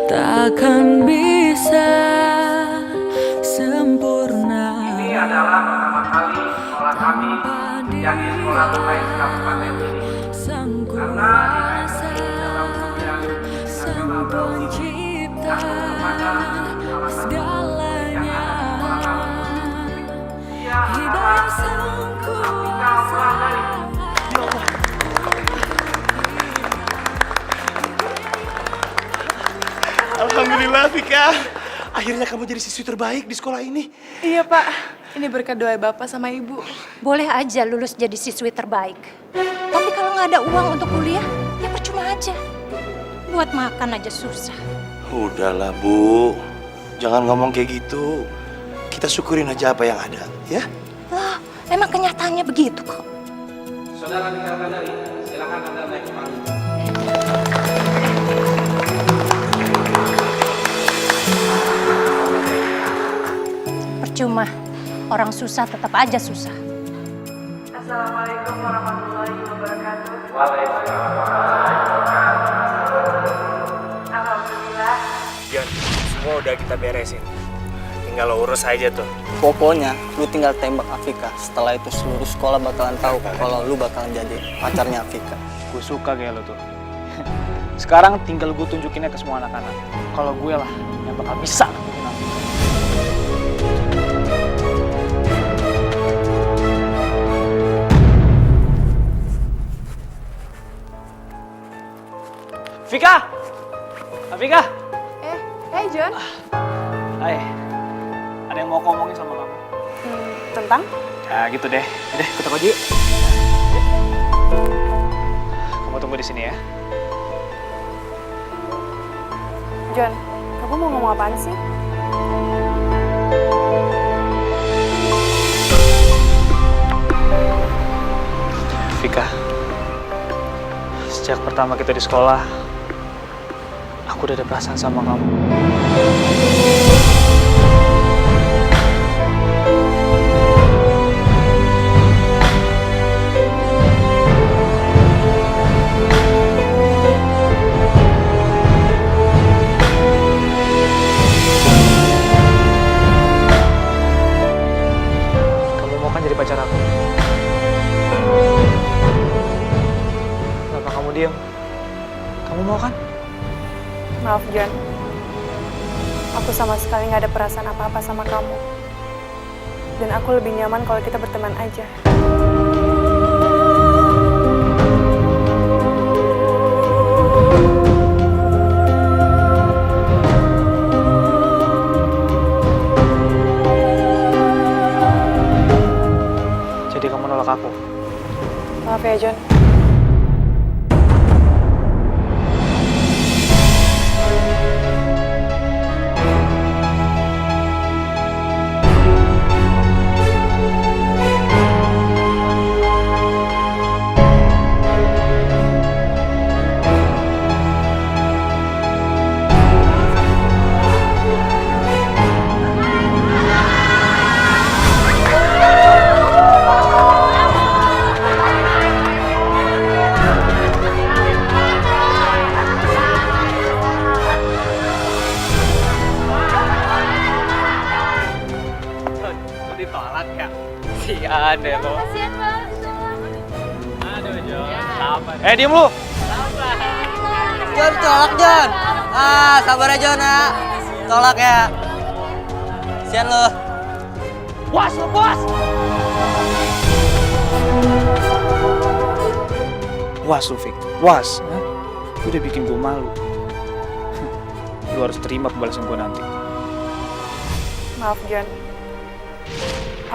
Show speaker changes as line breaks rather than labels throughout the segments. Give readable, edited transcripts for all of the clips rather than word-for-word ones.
takkan bisa sempurna.
Ini adalah pertama kali sekolah kami menjadi sekolah terbaik kabupaten ini. Karena dalam ujian nasional Brawley jatuh kepada salah satu yang ada di sekolah kami. Dia adalah Afika Wulandari.
Alhamdulillah, Vika. Akhirnya kamu jadi siswi terbaik di sekolah ini.
Iya, Pak. Ini berkat doa Bapak sama Ibu.
Boleh aja lulus jadi siswi terbaik. Tapi kalau nggak ada uang untuk kuliah, ya percuma aja. Buat makan aja susah.
Udahlah, Bu. Jangan ngomong kayak gitu. Kita syukurin aja apa yang ada, ya?
Loh, emang kenyataannya begitu kok.
Saudara Afika Wulandari, silakan Anda naik ke panggung.
Percuma, orang susah tetap aja susah.
Assalamualaikum warahmatullahi wabarakatuh. Alhamdulillah.
Jon, semua udah kita beresin. Tinggal lo urus aja tuh.
Pokoknya lu tinggal tembak Afika. Setelah itu seluruh sekolah bakalan tahu kalau lu bakalan jadi pacarnya Afika.
Gue suka kayak lo tuh. Sekarang tinggal gue tunjukinnya ke semua anak-anak. Kalau gue lah yang bakal bisa nakutin Afika. Vika! Afika!
Hey John.
Hai. Ada yang mau aku ngomongin sama kamu.
Tentang?
Ya gitu deh. Udah, ikut aku aja yuk. Kamu tunggu di sini ya.
John, kamu mau ngomong apaan sih?
Vika, sejak pertama kita di sekolah, aku udah ada perasaan sama kamu. Kamu mau kan jadi pacar aku? Kenapa kamu diam? Kamu mau kan?
Maaf John. Aku sama sekali nggak ada perasaan apa-apa sama kamu. Dan aku lebih nyaman kalau kita berteman aja.
Jadi kamu nolak aku?
Maaf ya John.
Ditolak ya? Sian deh lo. Kasian banget. Aduh Jon, sabar. Diem lu!
Jon, tolak Jon. Sabar ya Jon ya. Tolak ya. Sian lu.
Puas lu, puas! Puas lu, Fik. Puas. Lu udah bikin gue malu. Lu harus terima pembalasan gue nanti.
Maaf John.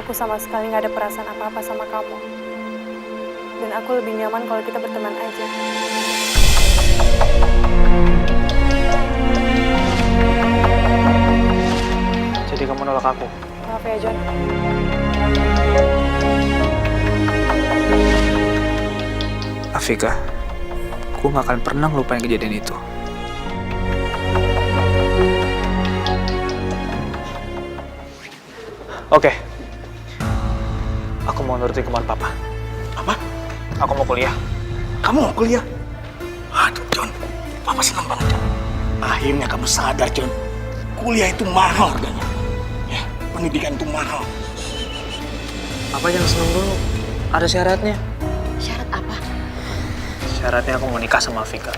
Aku sama sekali nggak ada perasaan apa-apa sama kamu. Dan aku lebih nyaman kalau kita berteman aja.
Jadi kamu nolak aku?
Maaf ya John.
Afika, gue gak akan pernah ngelupain kejadian itu. Oke. Aku mau nurutin kemauan papa.
Apa?
Aku mau kuliah.
Kamu mau kuliah? Aduh, John. Papa senang banget, John. Akhirnya kamu sadar, John. Kuliah itu mahal harganya. Ya, pendidikan itu mahal.
Apa jangan seneng dulu? Ada syaratnya.
Syarat apa?
Syaratnya aku mau nikah sama Afika.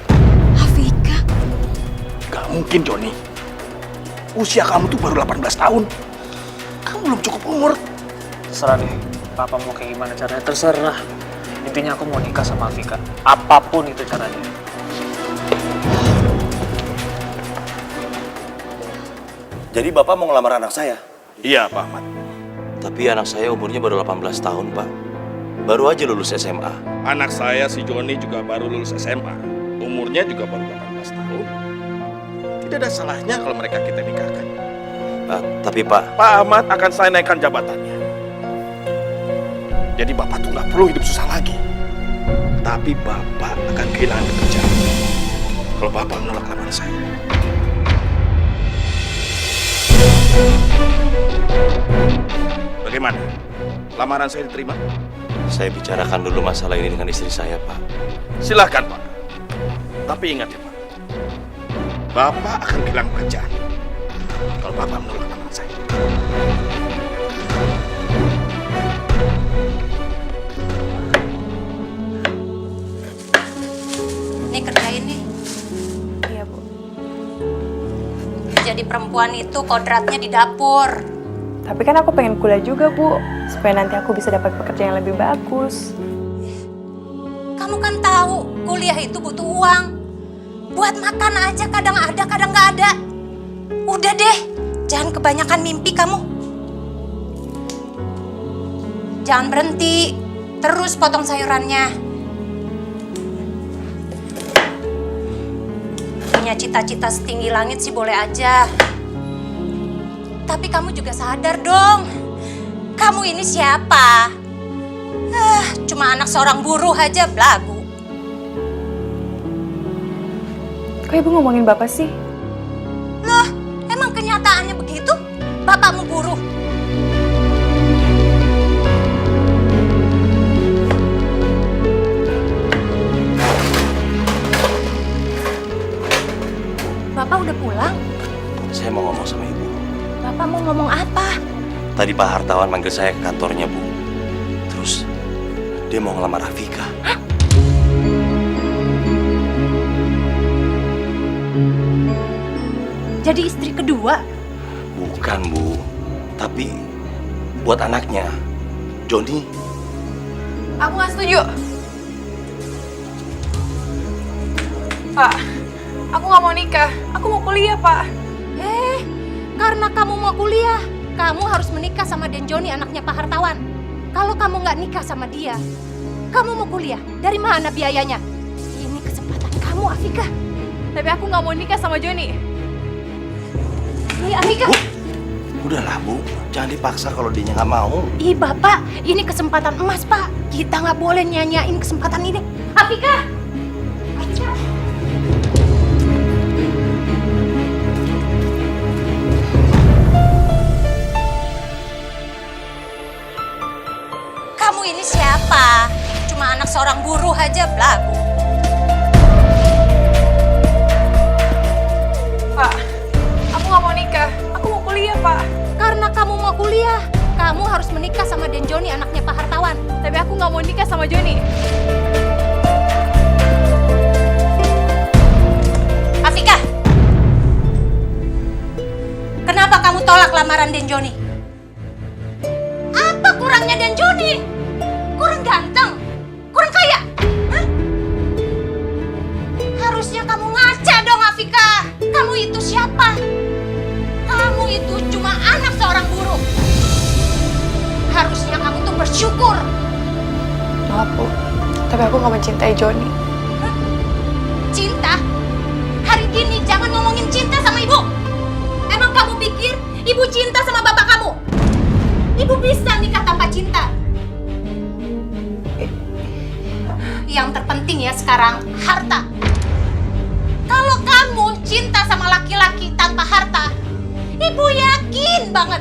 Afika?
Gak mungkin, Johnny. Usia kamu tuh baru 18 tahun. Kamu belum cukup umur.
Terserah deh, papa mau kayak gimana caranya, terserah. Intinya aku mau nikah sama Afika. Apapun itu caranya.
Jadi Bapak mau ngelamar anak saya?
Iya, Pak Ahmad.
Tapi anak saya umurnya baru 18 tahun, Pak. Baru aja lulus SMA.
Anak saya si Joni juga baru lulus SMA. Umurnya juga baru 18 tahun. Tidak ada salahnya kalau mereka kita nikahkan.
Tapi Pak...
Pak Ahmad akan saya naikkan jabatannya. Jadi Bapak tuh nggak perlu hidup susah lagi. Tapi Bapak akan kehilangan pekerjaan kalau Bapak menolak lamaran saya. Bagaimana? Lamaran saya diterima?
Saya bicarakan dulu masalah ini dengan istri saya, Pak.
Silahkan, Pak. Tapi ingat ya, Pak. Bapak akan kehilangan pekerjaan kalau Bapak menolak lamaran saya.
Nih kerjain nih.
Iya, Bu.
Jadi perempuan itu kodratnya di dapur.
Tapi kan aku pengen kuliah juga, Bu. Supaya nanti aku bisa dapat pekerjaan yang lebih bagus.
Kamu kan tahu kuliah itu butuh uang. Buat makan aja kadang ada, kadang nggak ada. Udah deh, jangan kebanyakan mimpi kamu. Jangan berhenti, terus potong sayurannya. Punya cita-cita setinggi langit sih boleh aja. Tapi kamu juga sadar dong, kamu ini siapa? Cuma anak seorang buruh aja belagu.
Kok Ibu ngomongin Bapak sih?
Loh, emang kenyataannya begitu? Bapakmu buruh. Bapak udah pulang?
Saya mau ngomong sama Ibu.
Bapak mau ngomong apa?
Tadi Pak Hartawan manggil saya ke kantornya, Bu. Terus dia mau ngelamar Afika.
Jadi istri kedua?
Bukan, Bu. Tapi buat anaknya, Joni.
Aku nggak setuju. Pak, aku nggak mau nikah. Aku mau kuliah, Pak.
Karena kamu mau kuliah, kamu harus menikah sama Den Joni, anaknya Pak Hartawan. Kalau kamu nggak nikah sama dia, kamu mau kuliah, dari mana biayanya? Ini kesempatan kamu, Afika.
Tapi aku nggak mau nikah sama Joni.
Nih, Afika.
Udahlah, Bu. Jangan dipaksa kalau dia nggak mau.
Ih, Bapak, ini kesempatan emas, Pak. Kita nggak boleh nyanyain kesempatan ini. Afika! Afika! Kamu ini siapa? Cuma anak seorang buruh aja belagu.
Pak, aku nggak mau nikah. Aku mau kuliah, Pak.
Karena kamu mau kuliah, kamu harus menikah sama Den Joni, anaknya Pak Hartawan.
Tapi aku nggak mau nikah sama Joni.
Afika, kenapa kamu tolak lamaran Den Joni? Apa kurangnya Den Joni? Kurang ganteng? Kurang kaya? Hah? Harusnya kamu ngaca dong, Afika. Kamu itu siapa? Kamu itu cuma anak seorang buruh. Harusnya kamu tuh bersyukur.
Maaf, Bu. Tapi aku nggak mencintai Joni.
Cinta? Hari gini jangan ngomongin cinta sama ibu. Emang kamu pikir ibu cinta sama bapak kamu? Ibu bisa nikah tanpa cinta. Yang terpenting ya sekarang, harta. Kalau kamu cinta sama laki-laki tanpa harta, ibu yakin banget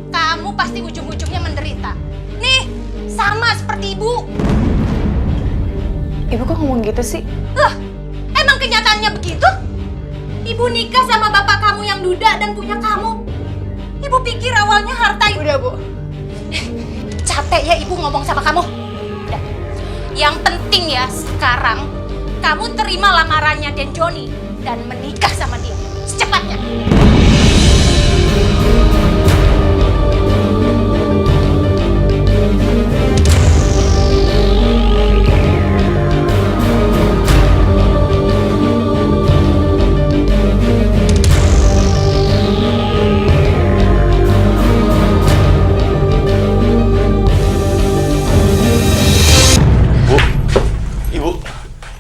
kamu pasti ujung-ujungnya menderita. Nih, sama seperti ibu.
Ibu kok ngomong gitu sih?
Emang kenyataannya begitu? Ibu nikah sama bapak kamu yang duda dan punya kamu. Ibu pikir awalnya harta ibu.
Udah, Bu.
Capek ya ibu ngomong sama kamu. Udah. Yang penting ya sekarang kamu terima lamarannya Den Joni dan menikah sama dia secepatnya.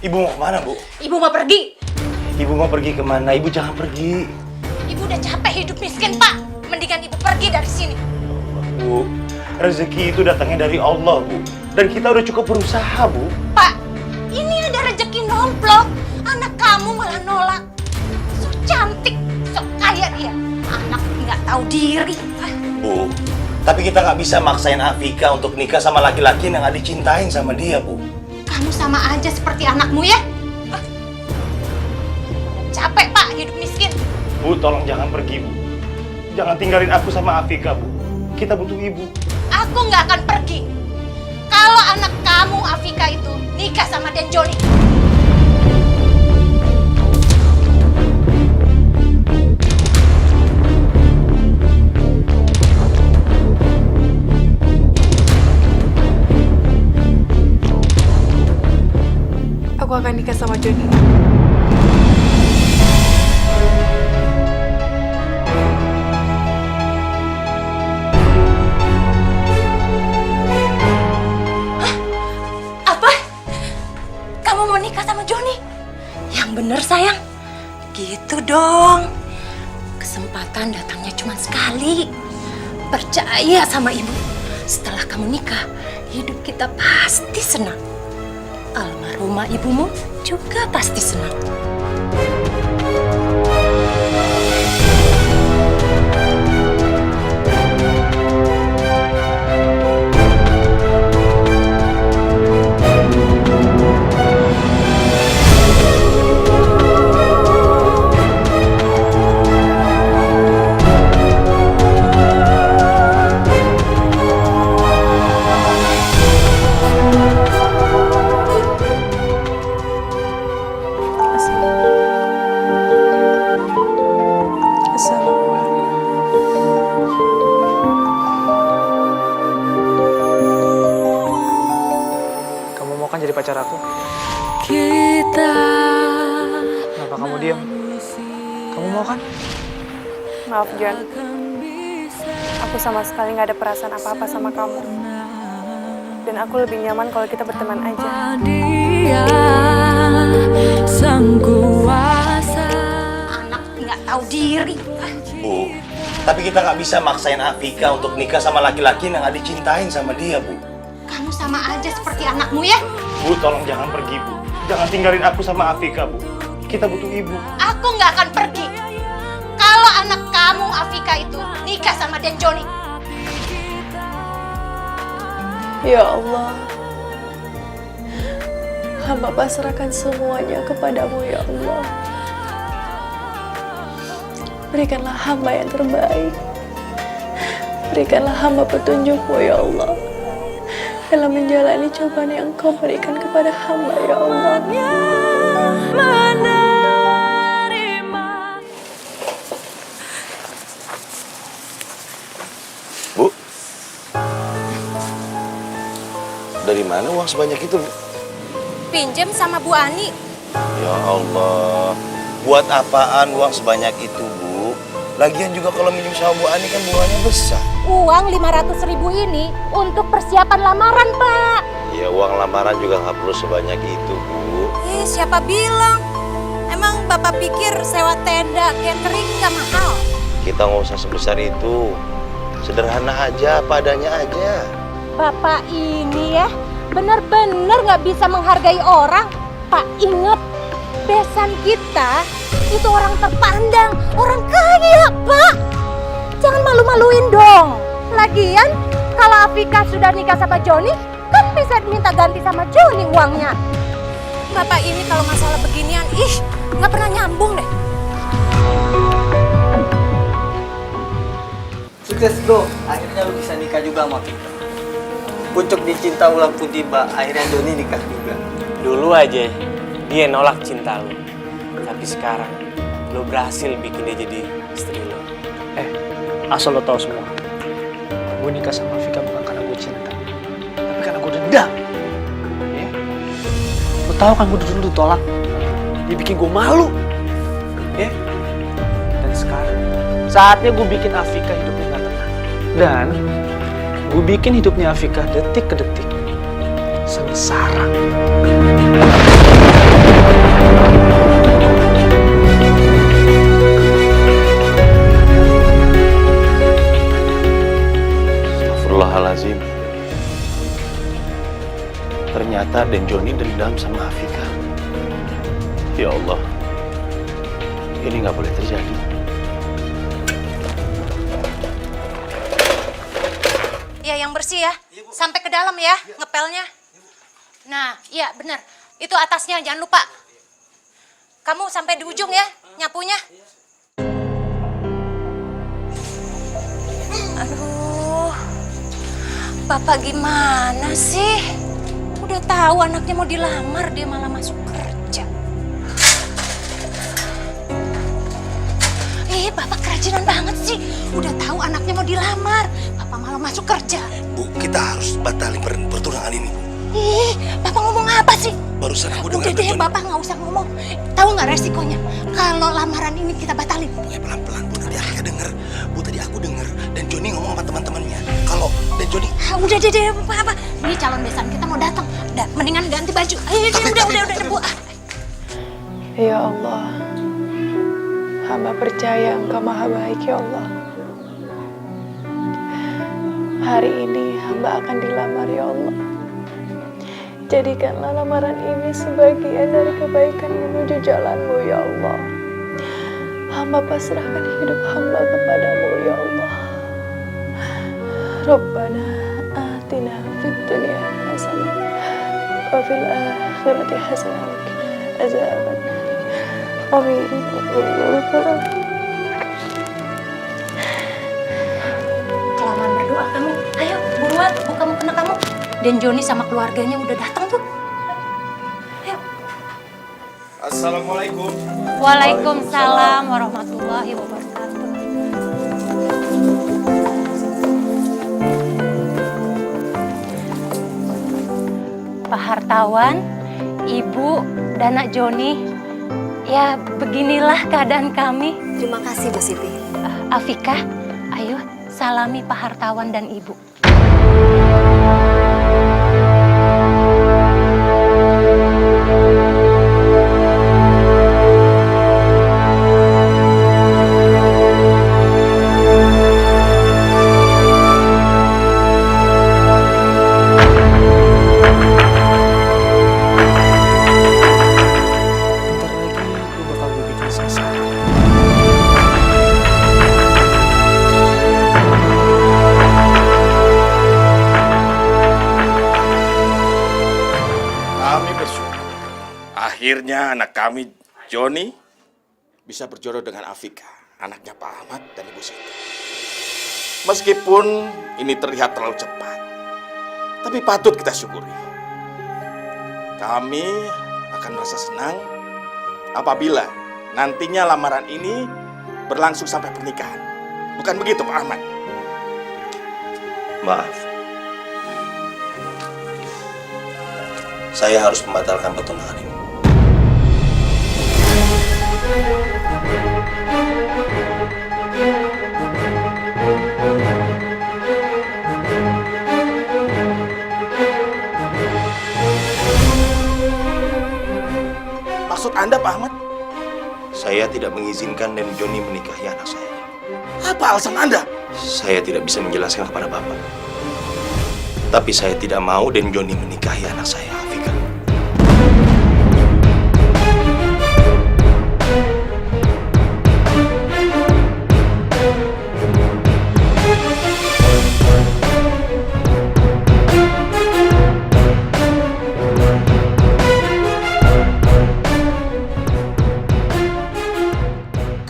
Ibu mau kemana, Bu?
Ibu mau pergi.
Ibu mau pergi kemana? Ibu jangan pergi.
Ibu udah capek hidup miskin, Pak. Mendingan ibu pergi dari sini.
Bu, rezeki itu datangnya dari Allah, Bu. Dan kita udah cukup berusaha, Bu.
Pak, ini ada rezeki nomplok. Anak kamu malah nolak. So cantik, so kaya dia. Anak nggak tahu diri.
Bu, tapi kita nggak bisa maksain Afika untuk nikah sama laki-laki yang nggak dicintain sama dia, Bu.
Kamu sama aja seperti anakmu ya. Capek, Pak, hidup miskin.
Bu, tolong jangan pergi, Bu. Jangan tinggalin aku sama Afika, Bu. Kita butuh ibu.
Aku nggak akan pergi. Kalau anak kamu, Afika itu, nikah sama Den Joni.
Aku akan nikah sama Joni.
Apa? Kamu mau nikah sama Joni? Yang bener, sayang. Gitu dong. Kesempatan datangnya cuma sekali. Percaya sama ibu. Setelah kamu nikah, hidup kita pasti senang. Almarhumah ibumu juga pasti senang.
Jadi pacar aku.
Kita
Kenapa kamu diam? Kamu mau kan?
Maaf, John. Aku sama sekali nggak ada perasaan apa-apa sama kamu. Dan aku lebih nyaman kalau kita berteman aja.
Dia sang kuasa.
Anak nggak tahu diri.
Bu, tapi kita nggak bisa maksain Afika untuk nikah sama laki-laki yang nggak dicintain sama dia, Bu.
Kamu sama aja seperti anakmu ya.
Bu, tolong jangan pergi, Bu. Jangan tinggalin aku sama Afika, Bu. Kita butuh ibu.
Aku nggak akan pergi. Kalau anak kamu, Afika itu, nikah sama Den Joni.
Ya Allah, hamba pasrahkan semuanya kepadamu ya Allah. Berikanlah hamba yang terbaik. Berikanlah hamba petunjukmu ya Allah, dalam menjalani cobaan yang Engkau berikan kepada hamba ya Allah.
Bu, dari mana uang sebanyak itu, Bu?
Pinjam sama Bu Ani.
Ya Allah, buat apaan uang sebanyak itu, Bu? Lagian juga kalau minjem sama Bu Ani kan bunganya besar.
Uang 500.000 ini untuk persiapan lamaran, Pak.
Ya uang lamaran juga nggak perlu sebanyak itu, Bu.
Siapa bilang? Emang Bapak pikir sewa tenda, catering nggak mahal?
Kita nggak usah sebesar itu. Sederhana aja, padanya aja.
Bapak ini ya, benar-benar nggak bisa menghargai orang. Pak, ingat, besan kita itu orang terpandang, orang kaya, Pak. Jangan malu-maluin dong. Lagian, kalau Afika sudah nikah sama Joni, kan bisa minta ganti sama Joni uangnya. Bapak ini kalau masalah beginian, nggak pernah nyambung deh.
Sukses bro, akhirnya lu bisa nikah juga sama Vika. Pucuk dicinta ulang pun tiba, akhirnya Joni nikah juga.
Dulu aja dia nolak cinta lu, tapi sekarang lu berhasil bikin dia jadi istri lu.
Asal lo tau semua, gue nikah sama Vika bukan karena gue cinta, tapi karena gue dendam. Ya? Lo tau kan gue dulu ditolak, dia bikin gue malu. Ya? Dan sekarang, saatnya gue bikin Afika hidupnya gak tenang. Dan gue bikin hidupnya Afika detik ke detik sengsara.
Astagfirullahaladzim. Ternyata Den Joni dendam sama Afika. Ya Allah, ini nggak boleh terjadi.
Ya, yang bersih ya. Sampai ke dalam ya, ngepelnya. Nah, iya bener. Itu atasnya, jangan lupa. Kamu sampai di ujung ya, nyapunya. Aduh, Bapak gimana sih? Udah tahu anaknya mau dilamar, dia malah masuk kerja. Bapak kerajinan banget sih. Udah tahu anaknya mau dilamar, Bapak malah masuk kerja.
Bu, kita harus batalin pertunangan ini.
Bapak ngomong apa sih?
Barusan aku dengar.
Udah deh, Bapak nggak usah ngomong. Tahu nggak resikonya? Kalau lamaran ini kita batalin.
Pokoknya pelan-pelan, Bu. Tadi Afika denger. Bu, tadi aku denger. Dan Joni ngomong sama teman-temannya. Kalau Dan Joni...
Udah deh, apa? Ini calon besan kita mau datang. Udah, mendingan ganti baju. Ayo, udah, Bu.
Ya Allah, hamba percaya Engkau maha baik ya Allah. Hari ini hamba akan dilamar ya Allah. Jadikanlah lamaran ini sebagian dari kebaikan menuju jalan-Mu ya Allah. Hamba pasrahkan hidup hamba kepadamu ya Allah. Rabbana atina fid dunya hasanah wa fil akhirati hasanah wa qina azabannar. Amin.
Kelamaan berdoa kamu. Ayo, buruan, buka mukena kamu. Dan Joni sama keluarganya udah datang tuh. Ayo.
Assalamualaikum.
Waalaikumsalam warahmatullahi wabarakatuh. Pak Hartawan, Ibu, dan Nak Joni, ya beginilah keadaan kami.
Terima kasih Bu Siti.
Afika, ayo salami Pak Hartawan dan Ibu.
Akhirnya anak kami, Joni, bisa berjodoh dengan Afika, anaknya Pak Ahmad dan Ibu Siti. Meskipun ini terlihat terlalu cepat, tapi patut kita syukuri. Kami akan merasa senang apabila nantinya lamaran ini berlangsung sampai pernikahan. Bukan begitu, Pak Ahmad?
Maaf. Saya harus membatalkan pertunangan ini.
Maksud Anda, Pak Ahmad?
Saya tidak mengizinkan Den Joni menikahi anak saya.
Apa alasan Anda?
Saya tidak bisa menjelaskan kepada Bapak. Tapi saya tidak mau Den Joni menikahi anak saya, Afika.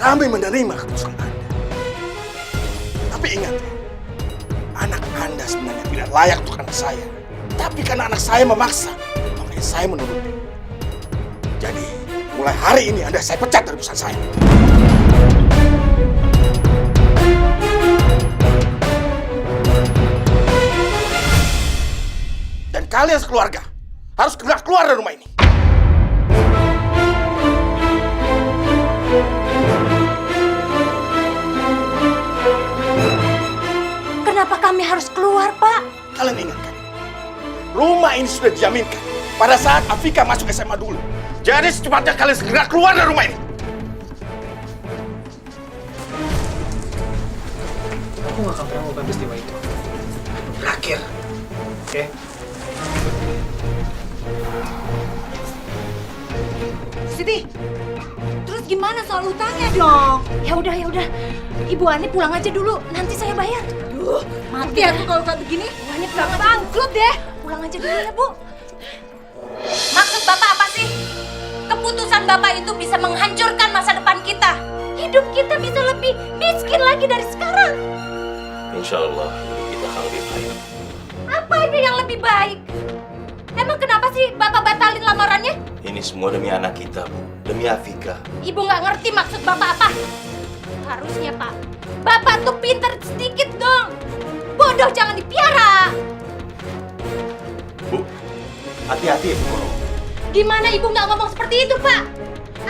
kami menerima keputusan Anda. Tapi ingat ya, anak Anda sebenarnya tidak layak untuk anak saya. Tapi karena anak saya memaksa, makanya saya menuruti. Jadi, mulai hari ini Anda saya pecat dari perusahaan saya. Dan kalian sekeluarga harus segera keluar dari rumah ini.
Kenapa kami harus keluar, Pak?
Kalian ingatkan, rumah ini sudah dijaminkan pada saat Afika masuk SMA dulu. Jadi secepatnya kalian segera keluar dari rumah ini.
Aku gak akan pernah lupa peristiwa itu. Terakhir. Oke?
Siti, terus gimana soal utangnya dong? Ya udah. Ibu Ani pulang aja dulu, nanti saya bayar. Duh, mati aku kalau kayak begini. Ibu Ani pulang bangkrut deh. Pulang aja dulu ya, Bu. Maksud Bapak apa sih? Keputusan Bapak itu bisa menghancurkan masa depan kita. Hidup kita bisa lebih miskin lagi dari sekarang.
Insya Allah kita akan lebih baik.
Apa aja yang lebih baik? Emang kenapa sih Bapak batalin lamarannya?
Ini semua demi anak kita, Bu. Demi Afika.
Ibu nggak ngerti maksud Bapak apa? Harusnya, Pak, Bapak tuh pinter sedikit dong. Bodoh jangan dipiara.
Bu, hati-hati ya, Bu.
Gimana Ibu nggak ngomong seperti itu, Pak?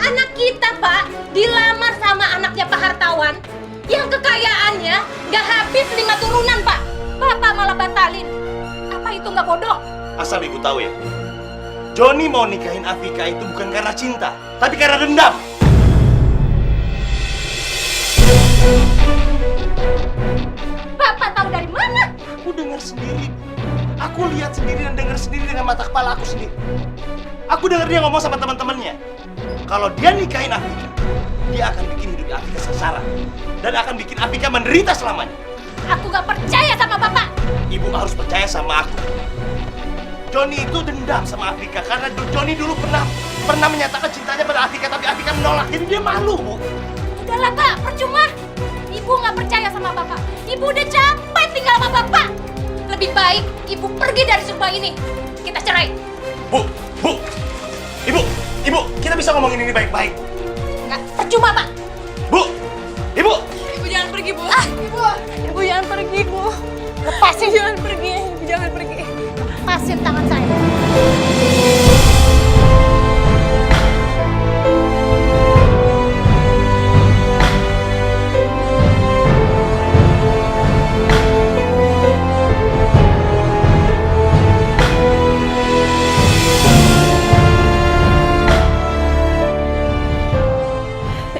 Anak kita, Pak, dilamar sama anaknya Pak Hartawan yang kekayaannya nggak habis 5 turunan, Pak. Bapak malah batalin. Apa itu nggak bodoh?
Asal Ibu tahu ya, Joni mau nikahin Afika itu bukan karena cinta, tapi karena dendam.
Bapak tahu dari mana?
Aku dengar sendiri. Aku lihat sendiri dan dengar sendiri dengan mata kepala aku sendiri. Aku dengar dia ngomong sama teman-temannya. Kalau dia nikahin Afika, dia akan bikin hidup Afika sengsara. Dan akan bikin Afika menderita selamanya.
Aku nggak percaya sama Bapak.
Ibu harus percaya sama aku. Joni itu dendam sama Afika karena Joni dulu pernah menyatakan cintanya pada Afika, tapi Afika menolak. Jadi dia malu, Bu.
Udahlah, Pak, percuma. Ibu nggak percaya sama Bapak. Ibu udah capek tinggal sama Bapak. Lebih baik Ibu pergi dari surga ini. Kita cerai.
Bu, Ibu, kita bisa ngomongin ini baik-baik.
Nggak, percuma, Pak.
Bu, Ibu.
Ibu jangan pergi, Bu. Ibu jangan pergi, Bu.
Lepasin.
Jangan pergi, Ibu jangan pergi.
Lepasin tangan saya.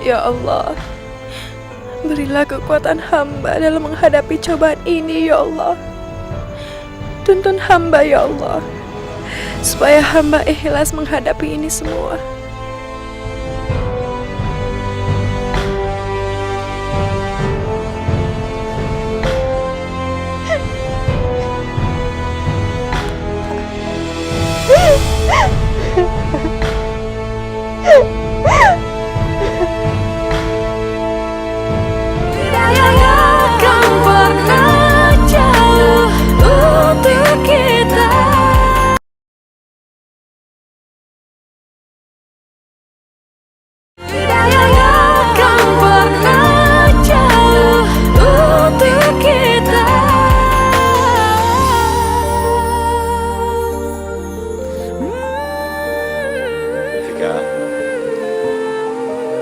Ya Allah, berilah kekuatan hamba dalam menghadapi cobaan ini, ya Allah. Tuntun hamba, ya Allah, supaya hamba ikhlas menghadapi ini semua.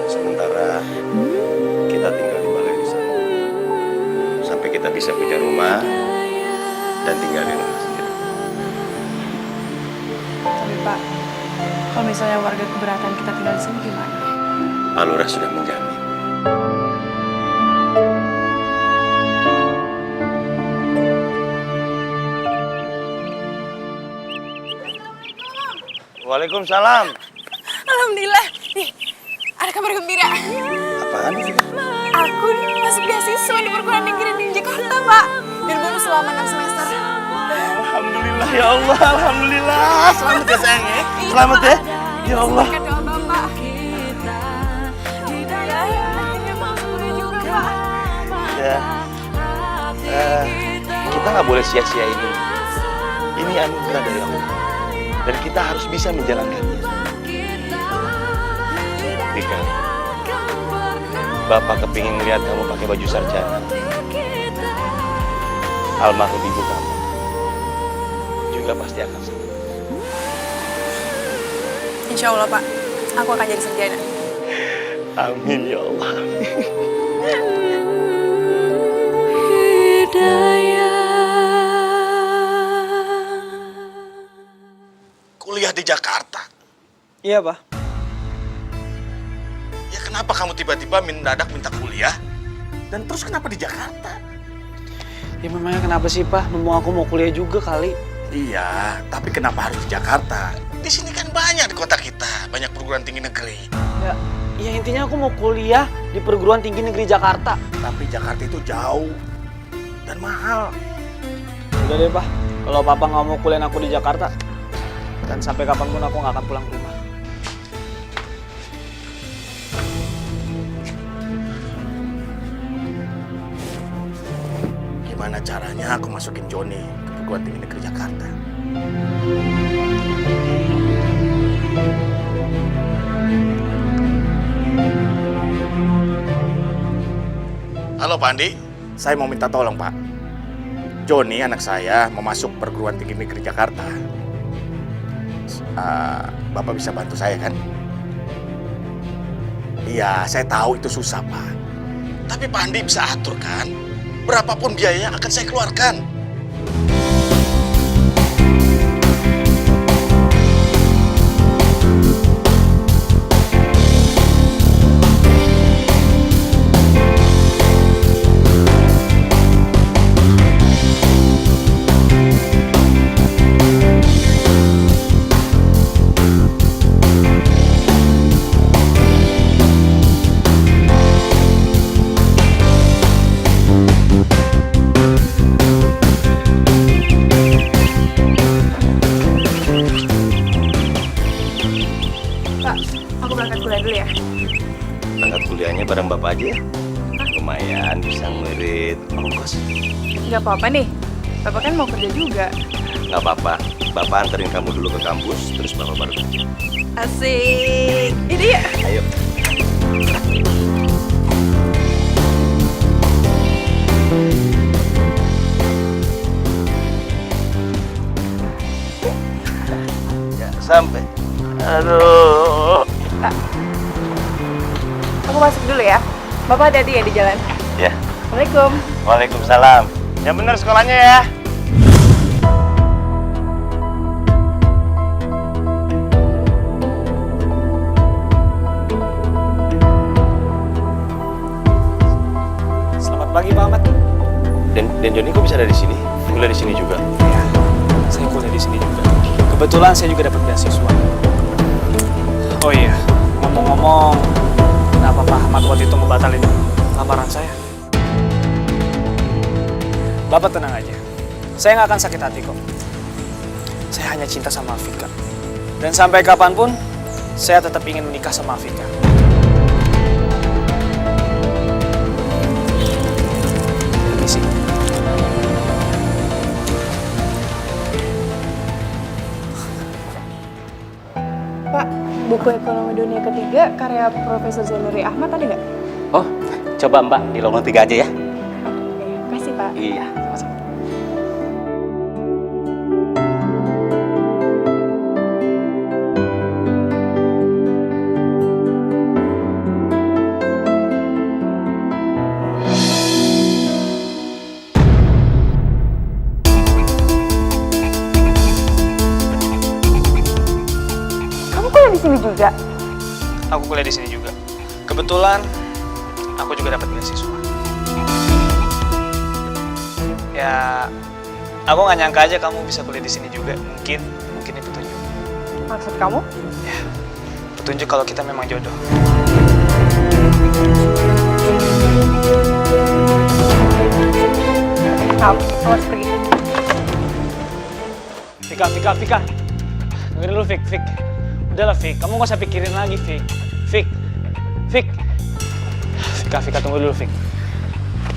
Sementara kita tinggal di balai desa sampai kita bisa punya rumah dan tinggal di rumah sendiri.
Tapi Pak, kalau misalnya warga keberatan kita tinggal di sini gimana?
Pak Lurah sudah menjamin. Waalaikumsalam.
Alhamdulillah, nih ada kabar gembira.
Apaan?
Aku masuk beasiswa di perguruan negeri di Jakarta, Pak. Dan bonus selama 6 semester.
Alhamdulillah ya Allah, alhamdulillah. Selamat ya sayang ya. Selamat ya. Ya Allah.
Berkat doa Bapak.
ya. Kita nggak boleh sia-sia ini. Ini anugerah dari Allah. Dan kita harus bisa menjalankannya. Tika, Bapak kepingin lihat kamu pakai baju sarjana. Almarhum ibu kamu juga pasti akan senang.
Insya Allah, Pak. Aku akan jadi sarjana.
Amin ya Allah.
Kuliah di Jakarta.
Iya, Pak.
Ya kenapa kamu tiba-tiba mendadak minta kuliah? Dan terus kenapa di Jakarta?
Ya memangnya kenapa sih, Pak? Memang aku mau kuliah juga kali.
Iya, tapi kenapa harus di Jakarta? Di sini kan banyak di kota kita, banyak perguruan tinggi negeri.
Ya intinya aku mau kuliah di perguruan tinggi negeri Jakarta.
Tapi Jakarta itu jauh dan mahal.
Udah deh, Pak. Kalau Papa nggak mau kuliah aku di Jakarta, dan sampai kapanpun aku nggak akan pulang ke rumah.
Gimana caranya aku masukin Joni ke perguruan tinggi negeri Jakarta? Halo Pak Andi, saya mau minta tolong Pak. Joni anak saya mau masuk perguruan tinggi negeri Jakarta. Bapak bisa bantu saya kan? Iya, saya tahu itu susah Pak. Tapi Pak Andi bisa atur kan? Berapapun biayanya akan saya keluarkan.
Bareng Bapak aja ya. Lumayan bisa ngirit ongkos.
Gak apa-apa nih. Bapak kan mau kerja juga.
Gak apa-apa. Bapak anterin kamu dulu ke kampus, terus Bapak baru kerja.
Asik. Ini ya.
Ayo. Ya, sampai. Aduh.
Aku masuk dulu ya. Bapak hati-hati ya di jalan.
Ya.
Assalamualaikum.
Waalaikumsalam. Yang benar sekolahnya ya.
Selamat pagi Pak Ahmad.
Dan Joni kok bisa ada di sini? Kuliah di sini juga.
Ya, saya kuliah di sini juga. Kebetulan saya juga dapat beasiswa. Oh iya, ngomong-ngomong, kenapa Pak Ahmad waktu itu ngebatalin lamaran saya? Bapak tenang aja, saya nggak akan sakit hati kok. Saya hanya cinta sama Afika. Dan sampai kapanpun, saya tetap ingin menikah sama Afika. Permisi.
Pak, buku ekonomi dunia ketiga karya Profesor Zainuri Ahmad ada nggak?
Oh, coba Mbak di lowongan 3 aja ya.
Oke, kasih Pak.
Iya, sama-sama.
Kamu kuliah di sini juga?
Aku kuliah di sini juga. Kebetulan, aku juga dapat beasiswa. Ya, aku nggak nyangka aja kamu bisa kuliah di sini juga. Mungkin ini petunjuk.
Maksud kamu?
Ya, petunjuk kalau kita memang jodoh.
Kamu harus pergi.
Vika. Dengerin dulu, Fik. Udahlah, Fik. Kamu nggak usah pikirin lagi, Fik. Vika, tunggu dulu, Fik.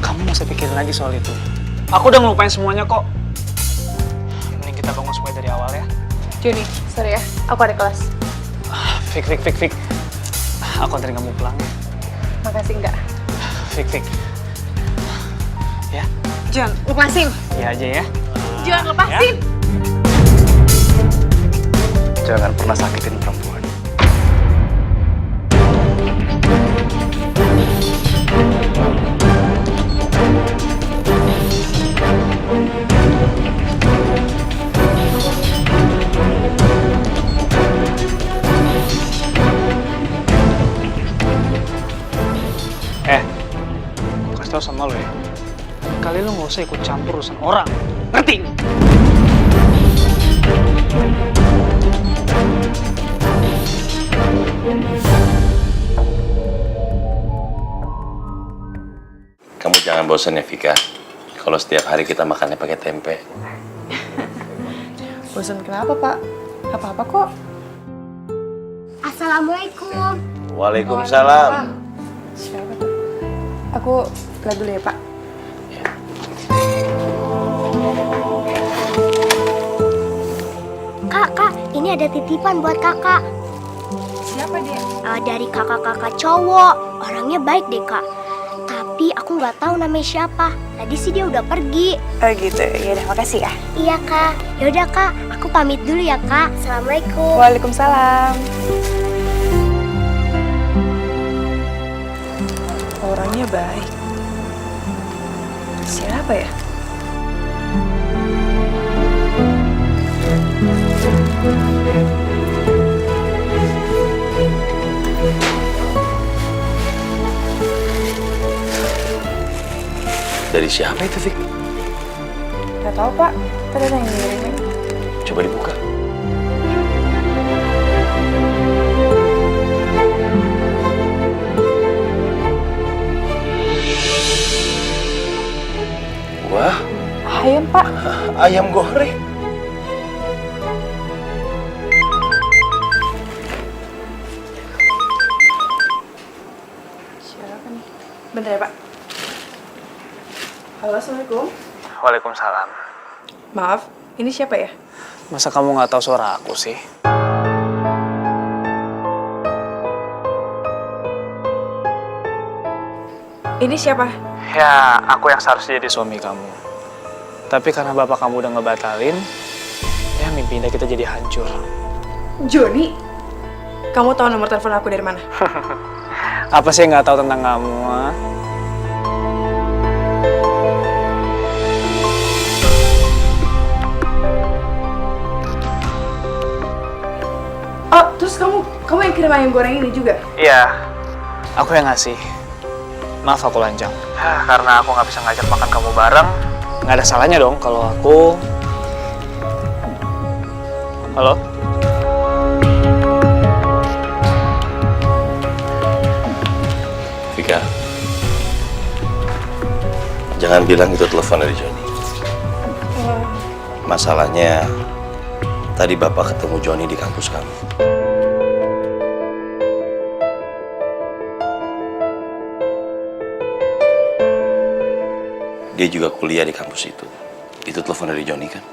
Kamu nggak usah pikirin lagi soal itu. Aku udah ngelupain semuanya kok. Mending kita bangun semua dari awal ya.
Joni, sorry ya, aku ada kelas.
Fik. Aku anterin kamu pulang ya.
Makasih enggak.
Fik. Ya,
Jon, lepasin.
ya aja ya.
Jon, lepasin.
Jangan pernah sakitin perempuan.
Kasih tau sama lo ya. Kali lo nggak usah ikut campur urusan orang. Ngerti?
Kamu jangan bosan ya, Vika. Kalau setiap hari kita makannya pakai tempe.
Bosan kenapa, Pak? Apa-apa kok.
Assalamualaikum.
Waalaikumsalam.
Siapa tuh? Aku lihat dulu ya, Pak.
Kak, ini ada titipan buat kakak.
Siapa dia?
Dari kakak-kakak cowok. Orangnya baik deh, Kak. Tapi aku nggak tahu namanya siapa. Tadi sih dia udah pergi.
Oh gitu, ya udah makasih ya.
Iya, Kak. Yaudah, Kak. Aku pamit dulu ya, Kak. Assalamualaikum.
Waalaikumsalam. Orangnya baik. Siapa ya?
Dari siapa itu, Vik?
Gak tahu, Pak. Tadi ada yang ngirimin.
Coba dibuka. Wah,
Ayam, Pak.
ayam goreng.
Siapa nih? Bentar ya, Pak. Halo, Assalamualaikum.
Waalaikumsalam.
Maaf, ini siapa ya?
Masa kamu nggak tahu suara aku sih?
Ini siapa?
Ya, aku yang seharusnya jadi suami kamu. Tapi karena bapak kamu udah ngebatalin, ya mimpi indah kita jadi hancur.
Joni? Kamu tahu nomor telepon aku dari mana?
Apa sih yang nggak tahu tentang kamu? Ha?
Oh, terus kamu yang kirim ayam goreng ini juga?
Iya, aku yang ngasih. Maaf aku lanjang. Karena aku nggak bisa ngajak makan kamu bareng, nggak ada salahnya dong kalau aku... Halo?
Vika, jangan bilang itu telepon dari Joni. Masalahnya, tadi Bapak ketemu Joni di kampus kamu. Dia juga kuliah di kampus itu. Itu telepon dari Joni kan?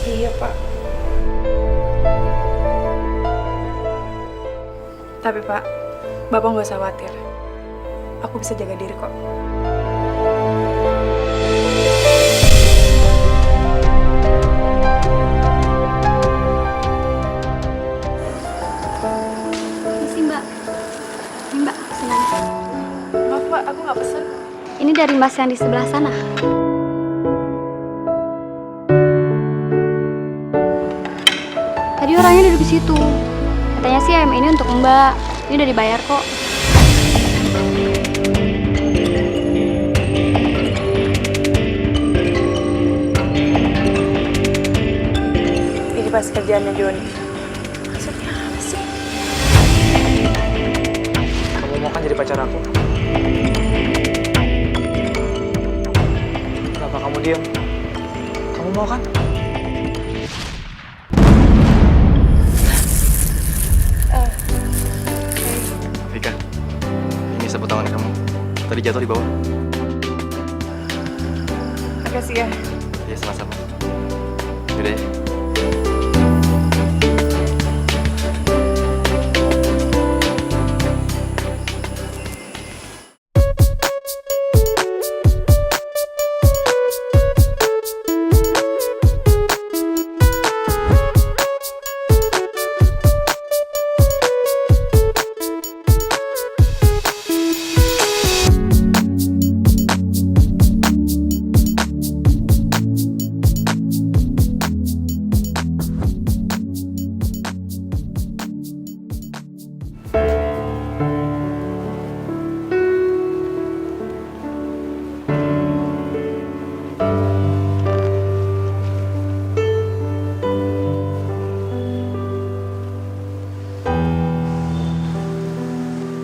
Iya, Pak. Tapi, Pak, Bapak nggak usah khawatir. Aku bisa jaga diri kok.
Misi, Mbak. Ini, Mbak, pesanan.
Maaf, Pak, aku nggak pesen.
Ini dari Mas yang di sebelah sana. Tadi orangnya duduk di situ. Katanya sih ayam ini untuk Mbak. Ini udah dibayar kok.
Ini pas kerjaannya Joni. Maksudnya apa sih?
Kamu mau kan jadi pacar aku? Kenapa kamu diam? Kamu mau kan?
Vika, ini sapu tangan kamu. tadi jatuh di bawah.
Makasih ya.
Ya sama-sama. Yaudah ya.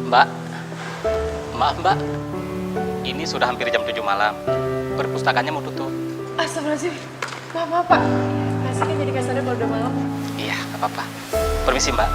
Mbak, maaf mbak, ini sudah hampir jam 7 malam. Perpustakaannya mau tutup.
Astagfirullahaladzim. Maaf Pak. Masih kan jadi kasarnya kalau udah malam.
Iya, nggak apa-apa. Permisi mbak.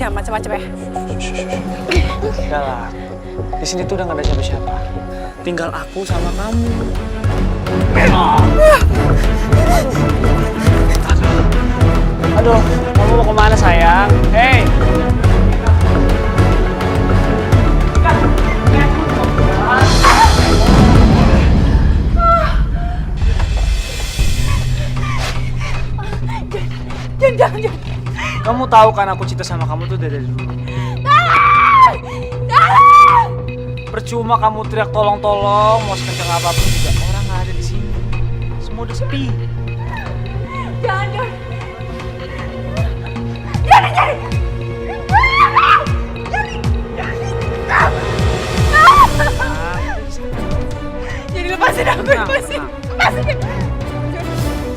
Jangan macam-macam ya.
Udah lah. Di sini tuh udah nggak ada siapa-siapa. Tinggal aku sama kamu. Aduh, kamu mau kemana sayang? Hei.
Jangan.
Kamu tahu kan aku cinta sama kamu tuh dari dulu. Percuma kamu teriak tolong-tolong, mau sekencang apapun juga orang nggak ada di sini. Semua udah sepi.
Jangan. Jadi lepasin aku, lepasin.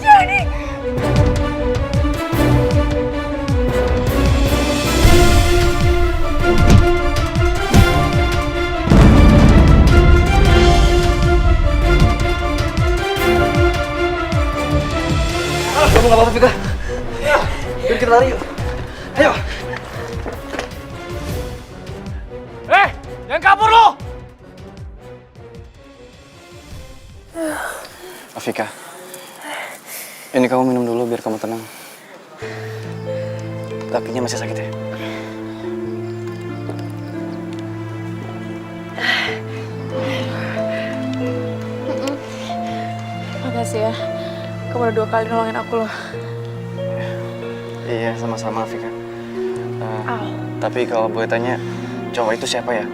Jadi.
Kamu nggak apa-apa, Vika? Yuk kita lari yuk. Ayo.
Jangan kabur lo!
Afika, ini kamu minum dulu biar kamu tenang. Kakinya masih sakit ya?
Makasih ya. Kamu udah 2 kali nolongin aku loh.
Iya, sama-sama Afika. Tapi kalau boleh tanya, cowok itu siapa ya?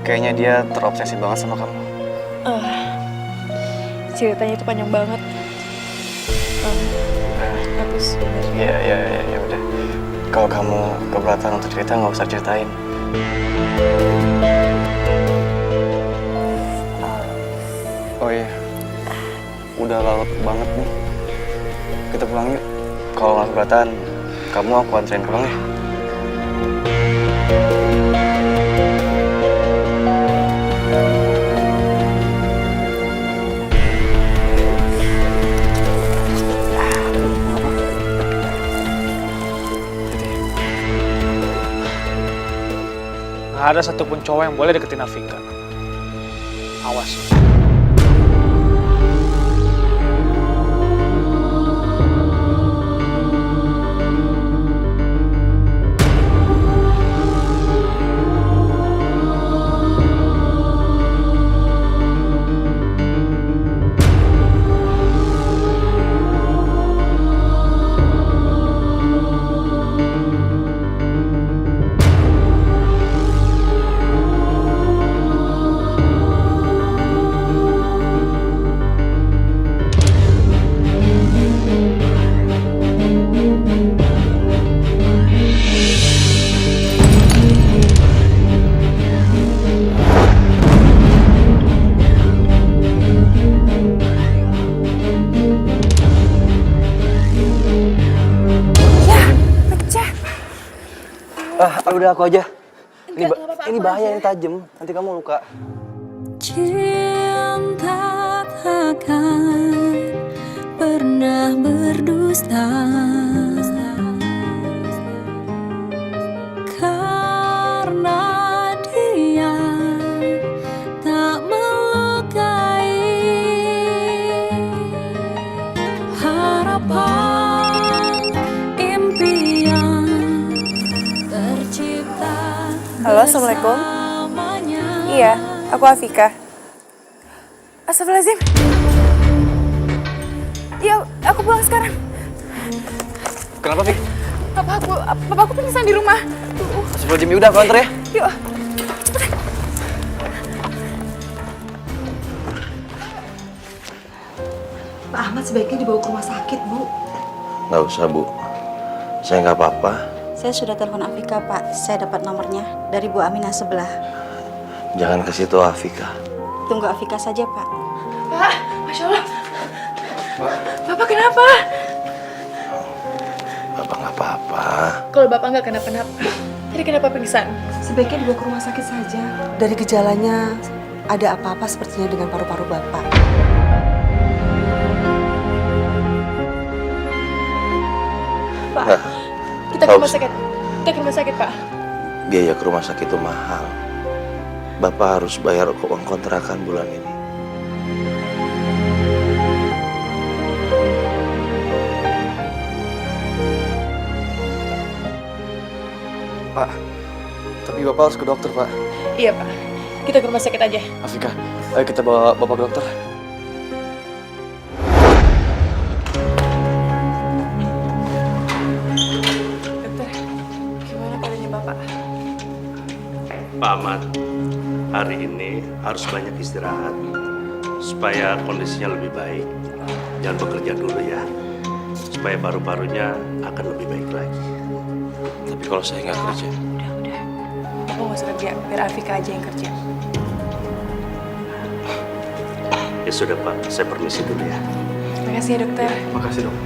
Kayaknya dia terobsesi banget sama kamu.
Ceritanya itu panjang banget. Tapi sebenarnya.
Ya udah. Kalau kamu keberatan untuk cerita, nggak usah ceritain. Oh iya, udah larut banget nih. Kita pulang yuk. Kalau nggak keberatan, kamu aku anterin pulang ya.
Gak ada satupun cowok yang boleh deketin Afika. Awas.
Udah aku aja. Ini bahaya, ini tajam. Nanti kamu luka.
Cinta takkan pernah berdusta, karena dia tak melukai harapan impian tercipta.
Halo, Assalamualaikum. Iya, aku Afika. Astagfirullahaladzim. Ya, aku pulang sekarang.
Kenapa, Fik?
Papa aku pingsan di rumah.
Astagfirullahaladzim, udah aku antar ya.
Yuk.
Pak Ahmad sebaiknya dibawa ke rumah sakit, Bu.
Nggak usah, Bu. Saya nggak apa-apa.
Saya sudah telepon Afika, Pak. Saya dapat nomornya dari Bu Aminah sebelah.
Jangan ke situ, Afika.
Tunggu Afika saja, Pak.
Pak, Masya Allah. Bapak kenapa?
Bapak nggak apa-apa.
Kalau Bapak nggak kenapa-napa, tadi kenapa pingsan?
Sebaiknya dibawa ke rumah sakit saja. Dari gejalanya, ada apa-apa sepertinya dengan paru-paru Bapak.
Pak,
Nggak.
kita ke rumah sakit. Kita ke rumah sakit, Pak.
Biaya ke rumah sakit itu mahal. Bapak harus bayar uang kontrakan bulan ini.
Pak, tapi Bapak harus ke dokter, Pak.
Iya, Pak. Kita ke rumah sakit aja.
Afika, ayo kita bawa Bapak ke dokter.
Dokter, gimana keadaannya Bapak?
Pak Ahmad, hari ini harus banyak istirahat supaya kondisinya lebih baik. Jangan bekerja dulu ya, supaya paru-parunya akan lebih baik lagi.
Tapi kalau saya nggak kerja,
Udah. Bapak nggak usah kerja, biar Afika aja yang kerja.
Ya sudah Pak, saya permisi dulu ya.
Terima kasih ya, dokter.
Makasih, Dok.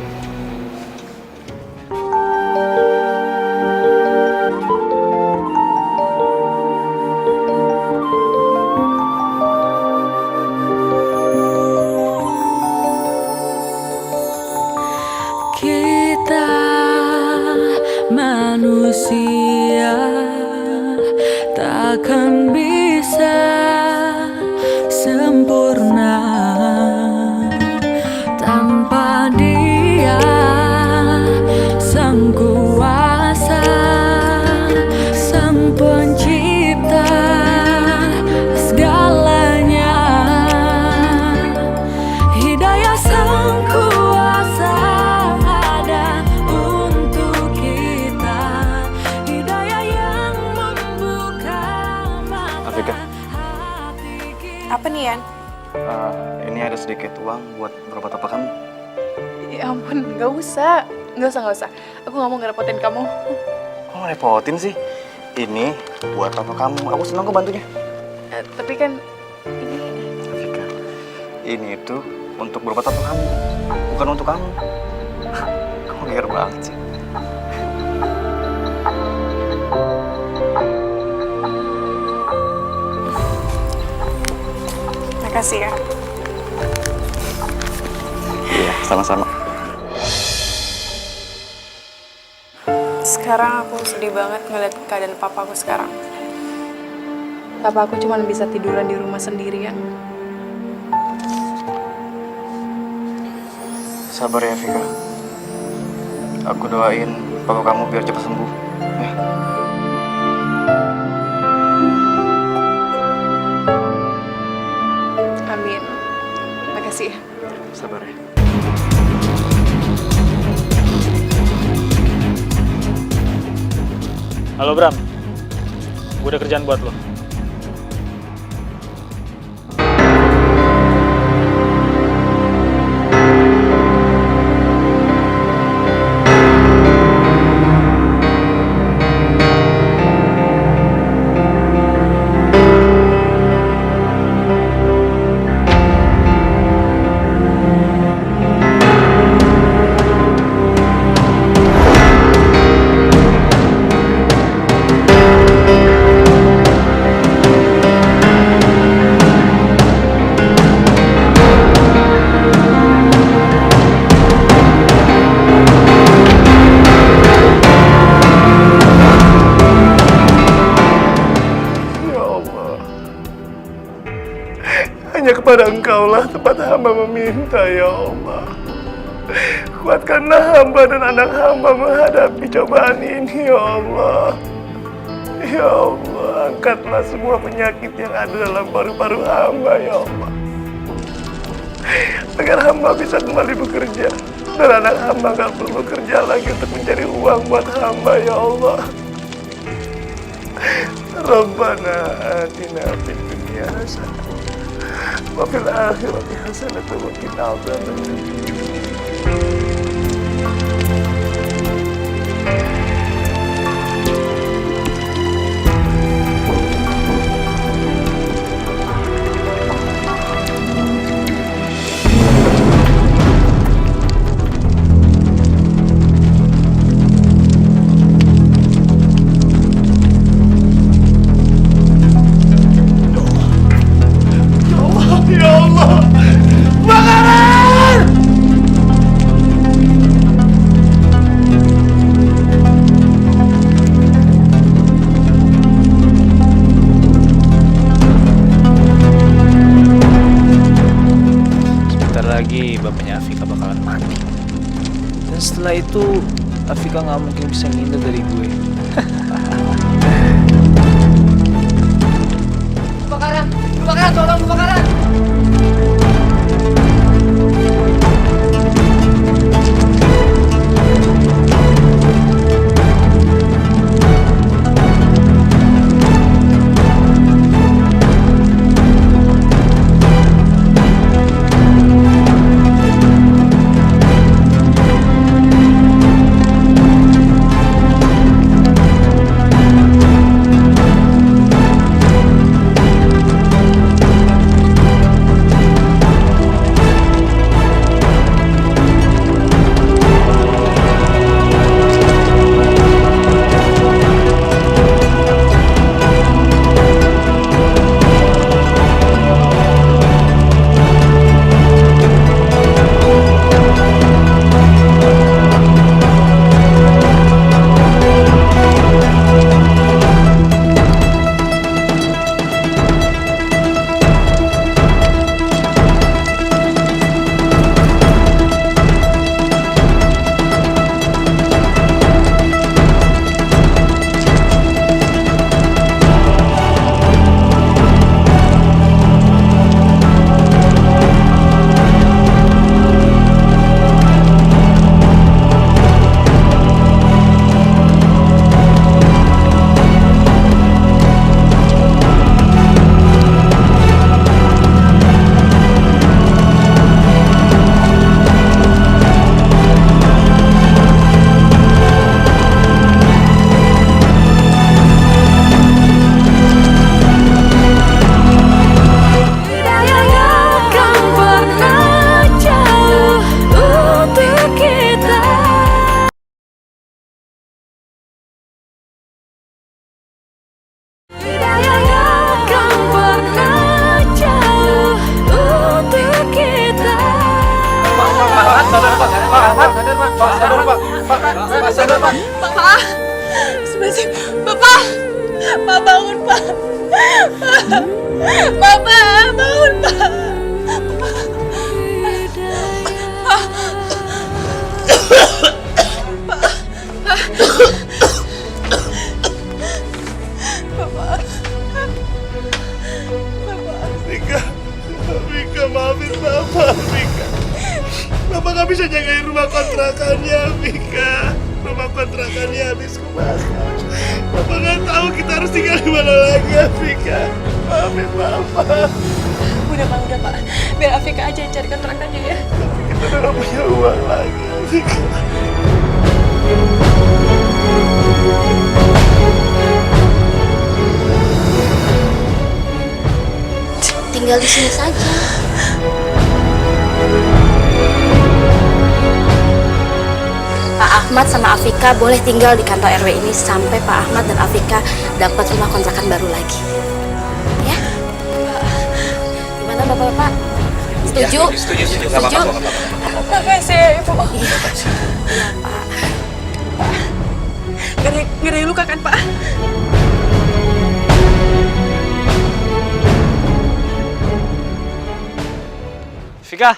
Kita manusia takkan bisa sempurna tanpa Dia, Sang Kuasa, Sang Pencipta segalanya. Hidayah Sang Kuasa ada untuk kita, hidayah yang membuka
Afika,
Apa nih, Yan?
ini ada sedikit uang buat berobat apa kamu.
Ya ampun, nggak usah. Nggak usah. Aku nggak mau ngerepotin kamu.
Kok ngerepotin sih? Ini buat apa kamu? Aku senang kok bantunya.
Tapi kan
Afika, ini itu untuk berobat apa kamu, bukan untuk kamu. Kamu liar banget sih.
makasih ya.
Iya, sama-sama.
Sekarang aku sedih banget ngeliat keadaan papaku sekarang. Papaku cuma bisa tiduran di rumah sendirian.
Sabar ya, Vika. Aku doain papa kamu biar cepat sembuh. Ya.
Amin. Makasih ya.
Sabar ya.
Halo Bram, gue ada kerjaan buat lo.
kepada Engkaulah tempat hamba meminta, ya Allah. Kuatkanlah hamba dan anak hamba menghadapi cobaan ini, ya Allah. Ya Allah, angkatlah semua penyakit yang ada dalam paru-paru hamba, ya Allah. Agar hamba bisa kembali bekerja. Dan anak hamba gak perlu bekerja lagi untuk mencari uang buat hamba, ya Allah. Rabbana atina fid dunya hasanah wa fil akhirati hasanah wa qina adzabannar. Ya Allah, bakaran!
Sebentar lagi bapaknya Afika bakalan mati. Dan setelah itu Afika nggak mungkin bisa ngindar dari gue.
Kebakaran! Kebakaran! Tolong kebakaran! Bapak, sebentar, Bapak, Pak bangun Pak, Bapak bangun Pak.
Mika, maafin Bapak, Mika. Bapak gak bisa jagain rumah kontrakannya, Mika. Rumah kontrakannya habis kebakar. Bapak gak tahu kita harus tinggal di mana lagi, Mika. Maafin Bapak.
Udah Pak. Biar Afika aja yang cari kontrakannya ya.
Tapi kita udah gak punya uang lagi, Mika.
Tinggal di sini saja. Pak Ahmad sama Afika boleh tinggal di kantor RW ini sampai Pak Ahmad dan Afika dapat rumah kontrakan baru lagi. Ya? Gimana Bapak-bapak? Setuju?
Setuju.
Setuju?
Makasih ya Ibu.
Iya Pak.
Gak ada yang luka kan Pak?
Vika.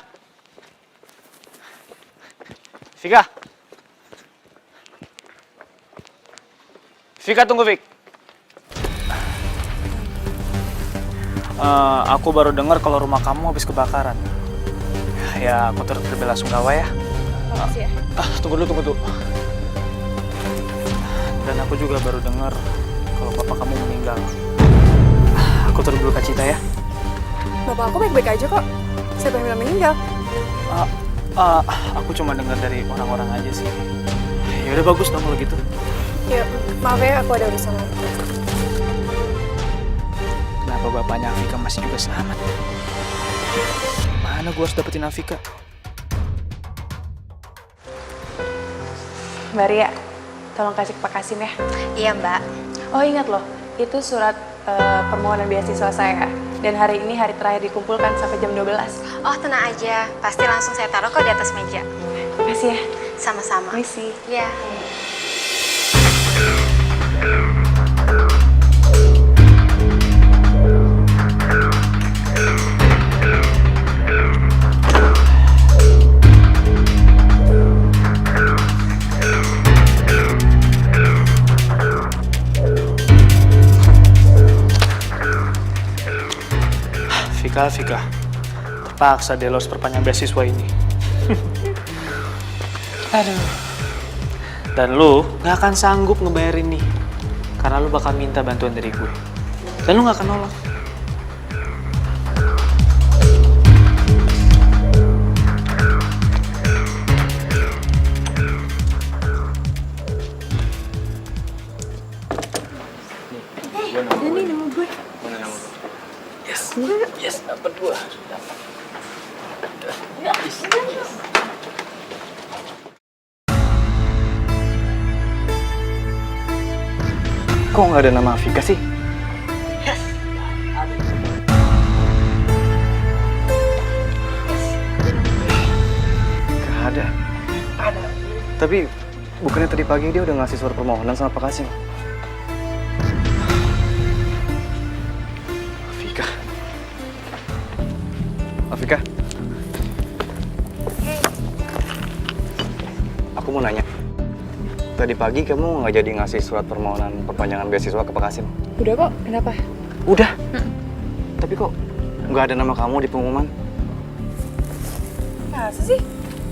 Vika. Vika, tunggu, Vik. Aku baru dengar kalau rumah kamu habis kebakaran. Ya, aku turut berbela-sungkawa ya.
Makasih ya.
Tunggu dulu. Dan aku juga baru dengar kalau bapak kamu meninggal. Aku turut berduka cita ya.
Bapak aku baik-baik aja kok. Siapa yang bilang meninggal?
Aku cuma dengar dari orang-orang aja sih. Ya udah bagus dong kalau gitu.
Ya, maaf ya, aku ada urusan lagi.
Kenapa bapaknya Afika masih juga selamat? Mana gua harus dapetin Afika?
Mbak Ria, tolong kasih ke Pak Kasim ya.
Iya, Mbak.
Oh, ingat loh, itu surat permohonan beasiswa saya. Dan hari ini hari terakhir dikumpulkan sampai jam 12.
Oh, tenang aja. Pasti langsung saya taruh kok di atas meja.
Makasih ya.
Sama-sama.
Misi.
Iya.
Vika, terpaksa deh lo harus perpanjang beasiswa ini. Aduh. Dan lo gak akan sanggup ngebayarin nih, karena lo bakal minta bantuan dari gue. Dan lo gak akan nolak.
Ini nama gue.
Mana nama lo? Yes, dapat gua.
Kok nggak ada nama Afika sih? Gak ada. Tapi bukannya tadi pagi dia udah ngasih surat permohonan sama Pak Kasim? Afika, aku mau nanya. Tadi pagi kamu nggak jadi ngasih surat permohonan perpanjangan beasiswa ke Pak Kasim?
Udah kok, kenapa?
Udah? Tapi kok nggak ada nama kamu di pengumuman?
Masa sih?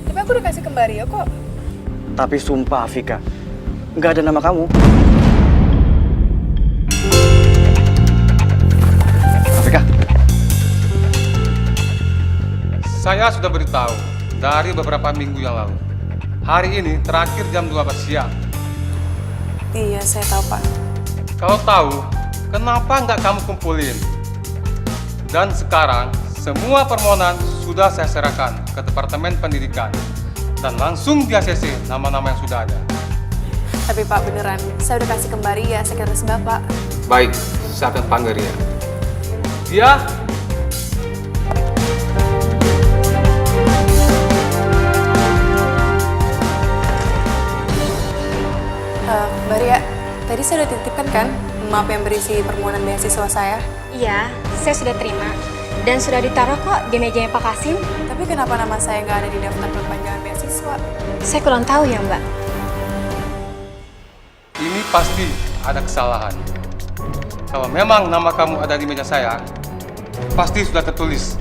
Tapi aku udah kasih ke Mbak Ria kok.
Tapi sumpah Afika, nggak ada nama kamu. Afika.
Saya sudah beritahu dari beberapa minggu yang lalu. Hari ini terakhir jam 12 siang.
Iya, saya tahu, Pak.
Kalau tahu, kenapa nggak kamu kumpulin? Dan sekarang, semua permohonan sudah saya serahkan ke Departemen Pendidikan. Dan langsung di ACC nama-nama yang sudah ada.
Tapi Pak, beneran, saya udah kasih ke Mbak Ria, sekretaris Bapak.
Baik, saya akan panggil dia. Dia
Mbak Ria, tadi saya udah titipkan kan map yang berisi permohonan beasiswa saya?
Iya, saya sudah terima. Dan sudah ditaruh kok di mejanya Pak Kasim.
Tapi kenapa nama saya nggak ada di daftar perpanjangan beasiswa?
Saya kurang tahu ya, Mbak.
ini pasti ada kesalahan. Kalau memang nama kamu ada di meja saya, pasti sudah tertulis.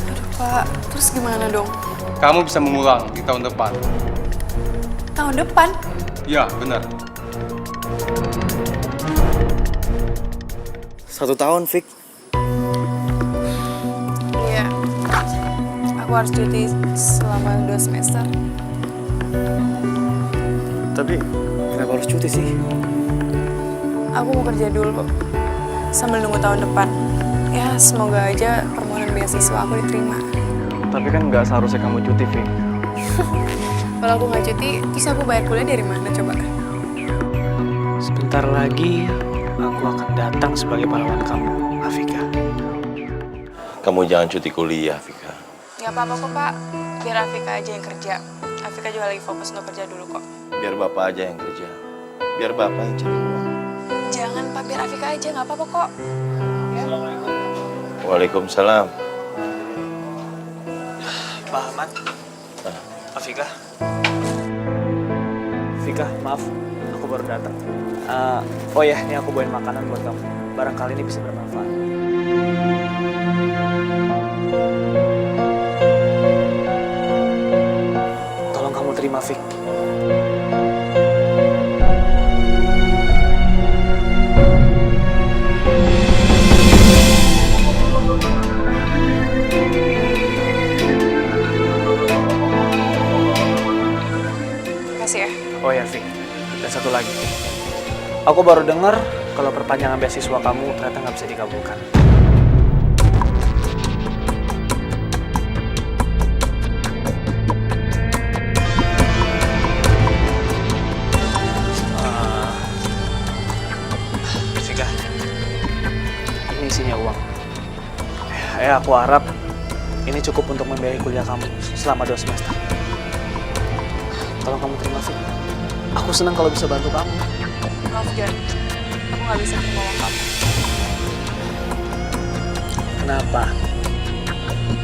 Aduh Pak, terus gimana dong?
Kamu bisa mengulang di tahun depan.
Tahun depan?
Ya, benar.
1 tahun, Fik.
Iya. Aku harus cuti selama 2 semester.
Tapi kenapa harus cuti sih?
Aku mau kerja dulu sambil nunggu tahun depan. Ya, semoga aja permohonan beasiswa aku diterima.
Tapi kan nggak seharusnya kamu cuti, Fik.
Kalau aku nggak cuti, terus aku bayar kuliah dari mana coba?
Sebentar lagi aku akan datang sebagai pahlawan kamu, Afika.
Kamu jangan cuti kuliah, Afika.
Gak apa-apa kok Pak, biar Afika aja yang kerja. Afika juga lagi fokus untuk kerja dulu kok.
Biar bapak aja yang kerja. Biar bapak yang cari uang.
Jangan Pak, biar Afika aja, gak apa-apa kok.
Waalaikumsalam.
Pak Ahmad. Afika. Afika, maaf. Aku baru datang. Oh ya, ini aku bawain makanan buat kamu. Barangkali ini bisa bermanfaat. Tolong kamu terima, Fik.
Makasih ya.
Oh ya, Fik. Dan satu lagi. Aku baru dengar kalau perpanjangan beasiswa kamu ternyata nggak bisa dikabulkan. Fika, ini isinya uang. Aku harap ini cukup untuk membiayai kuliah kamu selama 2 semester. Tolong kamu terima, Fik. Aku senang kalau bisa bantu kamu.
Maaf, John. Aku nggak bisa terima uang kamu.
Kenapa?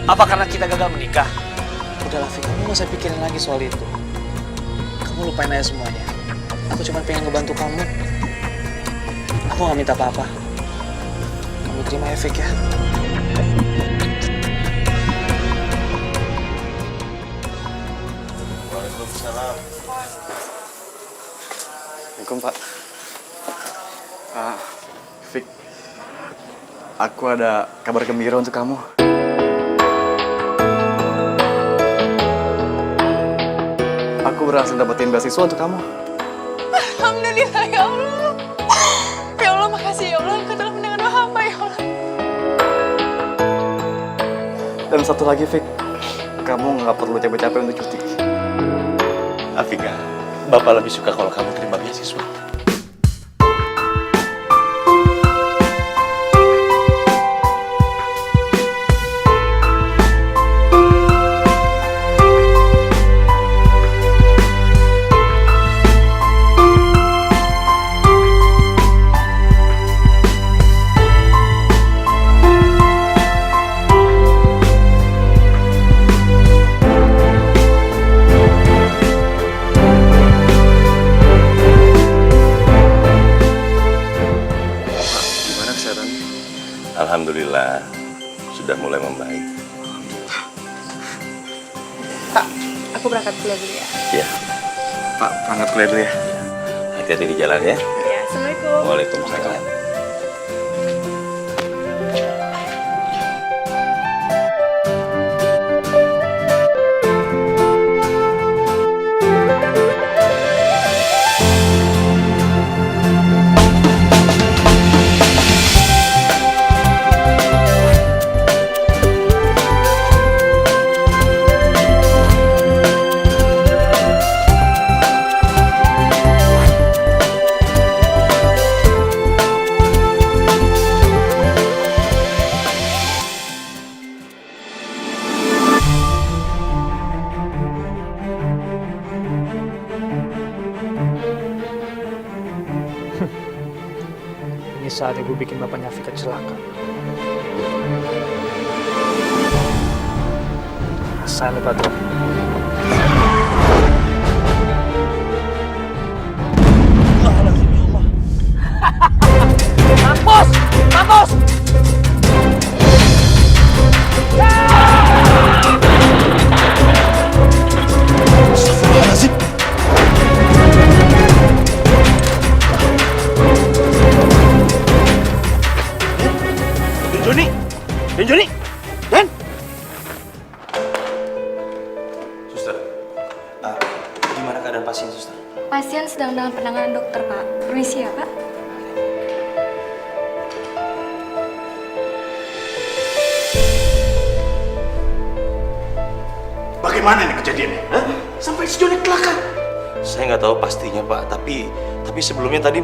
Apa karena kita gagal menikah? Udahlah, Fik. Kamu nggak usah pikirin lagi soal itu. Kamu lupain aja semuanya. Aku cuma pengen ngebantu kamu. Aku nggak minta apa-apa. Kamu terima ya, Fik ya.
Waalaikumsalam. Assalamualaikum, Pak. Fik, aku ada kabar gembira untuk kamu. Aku berhasil dapetin beasiswa untuk kamu.
Alhamdulillah ya Allah. Ya Allah, makasih ya Allah. Engkau telah mendengar doa hamba ya Allah.
Dan satu lagi, Fik, kamu nggak perlu capek-capek untuk cuti.
Afika, Bapak lebih suka kalau kamu terima beasiswa. Alhamdulillah, sudah mulai membaik.
Pak, aku berangkat kuliah dulu ya.
Ya,
Pak, berangkat kuliah dulu ya.
hati-hati di jalan ya.
Ya, Assalamualaikum.
Waalaikumsalam.
Ini saatnya gue bikin bapaknya Afika celaka. Asal lupa tuh.
Mampus! Mampus!
Astagfirullahaladzim. Dan Joni, Dan. Suster, gimana keadaan pasien, Suster?
Pasien sedang dalam penanganan dokter, Pak. Permisi ya, Pak.
Bagaimana ini kejadiannya? Sampai si Joni celaka? Saya nggak tahu pastinya, Pak. Tapi sebelumnya tadi